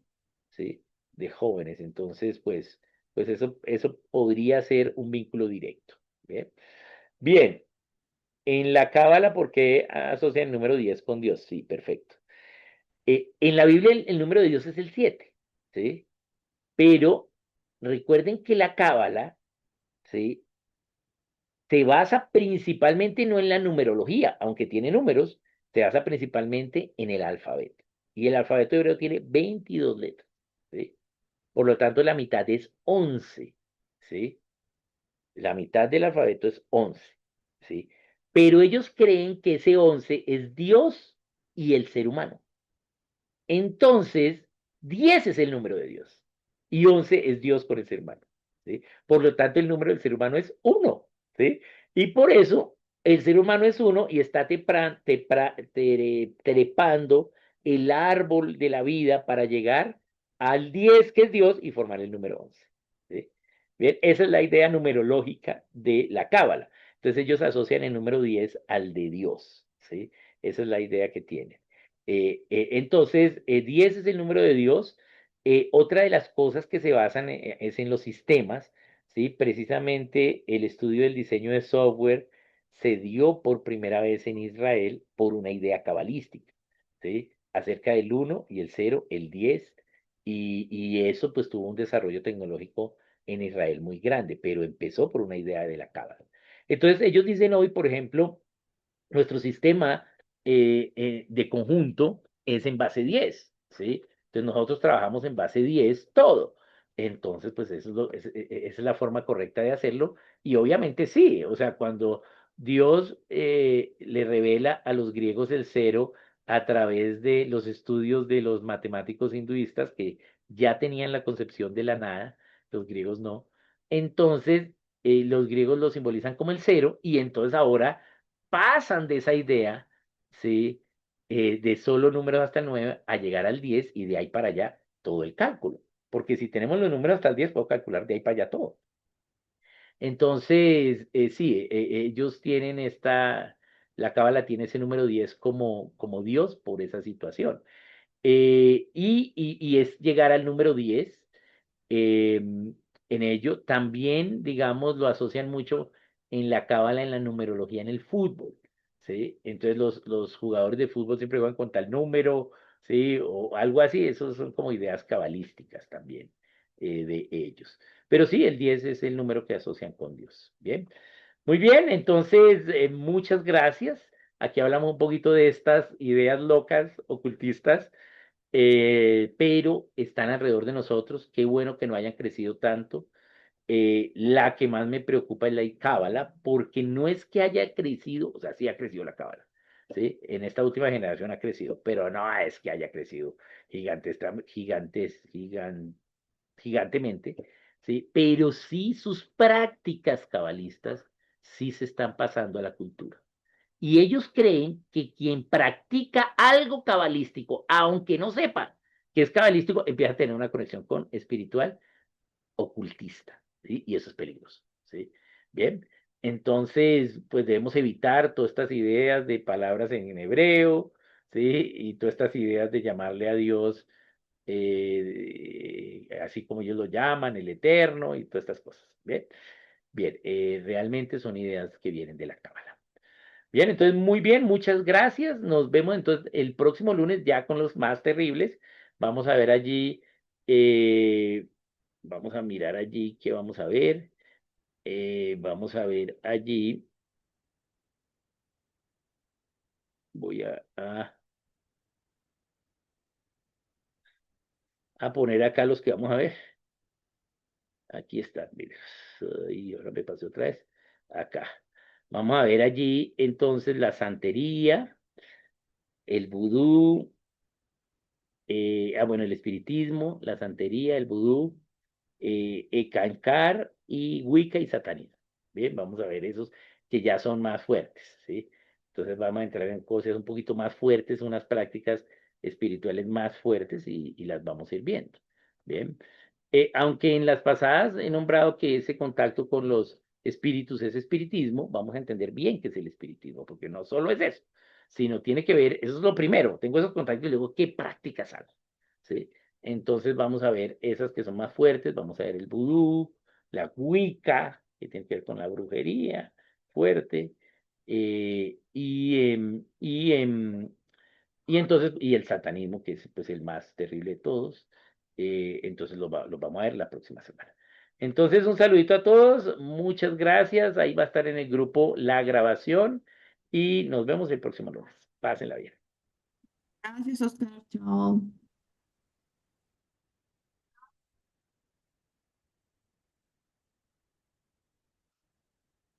Sí, de jóvenes, entonces, pues eso podría ser un vínculo directo, ¿bien? Bien, en la Cábala, ¿por qué asocia el número 10 con Dios? Sí, perfecto. En la Biblia el número de Dios es el 7, ¿sí? Pero recuerden que la Cábala, ¿sí? Se basa principalmente no en la numerología, aunque tiene números, se basa principalmente en el alfabeto. Y el alfabeto hebreo tiene 22 letras, ¿sí? Por lo tanto, la mitad es 11, ¿sí? La mitad del alfabeto es 11, ¿sí? Pero ellos creen que ese 11 es Dios y el ser humano. Entonces, 10 es el número de Dios y 11 es Dios con el ser humano, ¿sí? Por lo tanto, el número del ser humano es uno, ¿sí? Y por eso el ser humano es uno y está trepando el árbol de la vida para llegar al 10 que es Dios y formar el número 11, ¿sí? Bien, esa es la idea numerológica de la Cábala. Entonces ellos asocian el número 10 al de Dios, ¿sí? Esa es la idea que tienen. Entonces, 10 es el número de Dios. Otra de las cosas que se basan es en los sistemas, ¿sí? Precisamente el estudio del diseño de software se dio por primera vez en Israel por una idea cabalística, ¿sí? Acerca del uno y el 0, el 10, y eso pues tuvo un desarrollo tecnológico en Israel muy grande, pero empezó por una idea de la Cábala. Entonces, ellos dicen hoy, por ejemplo, nuestro sistema de conjunto es en base 10, ¿sí? Entonces nosotros trabajamos en base 10 todo. Entonces, pues eso esa es la forma correcta de hacerlo. Y obviamente sí, o sea, cuando Dios le revela a los griegos el cero a través de los estudios de los matemáticos hinduistas que ya tenían la concepción de la nada, los griegos no. Entonces, los griegos lo simbolizan como el cero y entonces ahora pasan de esa idea, ¿sí? De solo números hasta el 9 a llegar al 10 y de ahí para allá todo el cálculo. Porque si tenemos los números hasta el 10 puedo calcular de ahí para allá todo. Entonces, sí, ellos tienen la cábala tiene ese número 10 como Dios por esa situación. Y es llegar al número 10 eh, en ello. También, digamos, lo asocian mucho en la cábala, en la numerología, en el fútbol, ¿sí? Entonces los jugadores de fútbol siempre juegan con tal número, ¿sí? O algo así, esos son como ideas cabalísticas también de ellos. Pero sí, el 10 es el número que asocian con Dios. Bien, muy bien, entonces, muchas gracias. Aquí hablamos un poquito de estas ideas locas, ocultistas, pero están alrededor de nosotros. Qué bueno que no hayan crecido tanto. La que más me preocupa es la cábala, porque no es que haya crecido, o sea, sí ha crecido la cábala, ¿sí? En esta última generación ha crecido, pero no es que haya crecido gigantemente, ¿sí? Pero sí sus prácticas cabalistas sí se están pasando a la cultura. Y ellos creen que quien practica algo cabalístico, aunque no sepa que es cabalístico, empieza a tener una conexión con espiritual ocultista, ¿sí? Y eso es peligroso, ¿sí? Bien, entonces, pues debemos evitar todas estas ideas de palabras en hebreo, ¿sí? Y todas estas ideas de llamarle a Dios así como ellos lo llaman, el Eterno y todas estas cosas, ¿bien? Bien, realmente son ideas que vienen de la Cábala. Bien, entonces muy bien, muchas gracias. Nos vemos entonces el próximo lunes ya con los más terribles. Vamos a ver allí, eh, vamos a mirar allí qué vamos a ver. Vamos a ver allí, voy a poner acá los que vamos a ver. Aquí están, mire. Y ahora me pasé otra vez. Acá. Vamos a ver allí entonces la santería, el vudú, bueno, el espiritismo, la santería, el vudú, Ekankar y Wicca y satanismo. Bien, vamos a ver esos que ya son más fuertes, ¿sí? Entonces vamos a entrar en cosas un poquito más fuertes, unas prácticas espirituales más fuertes y las vamos a ir viendo. Bien. Aunque en las pasadas he nombrado que ese contacto con los espíritus es espiritismo, vamos a entender bien qué es el espiritismo, porque no solo es eso, sino tiene que ver, eso es lo primero, tengo esos contactos y luego, ¿qué prácticas hago? ¿Sí? Entonces vamos a ver esas que son más fuertes, vamos a ver el vudú, la Wicca, que tiene que ver con la brujería fuerte, y entonces, y el satanismo, que es pues el más terrible de todos, entonces lo vamos a ver la próxima semana. Entonces, un saludito a todos, muchas gracias, ahí va a estar en el grupo la grabación y nos vemos el próximo lunes. Pásenla bien. Gracias, Oscar. Chao.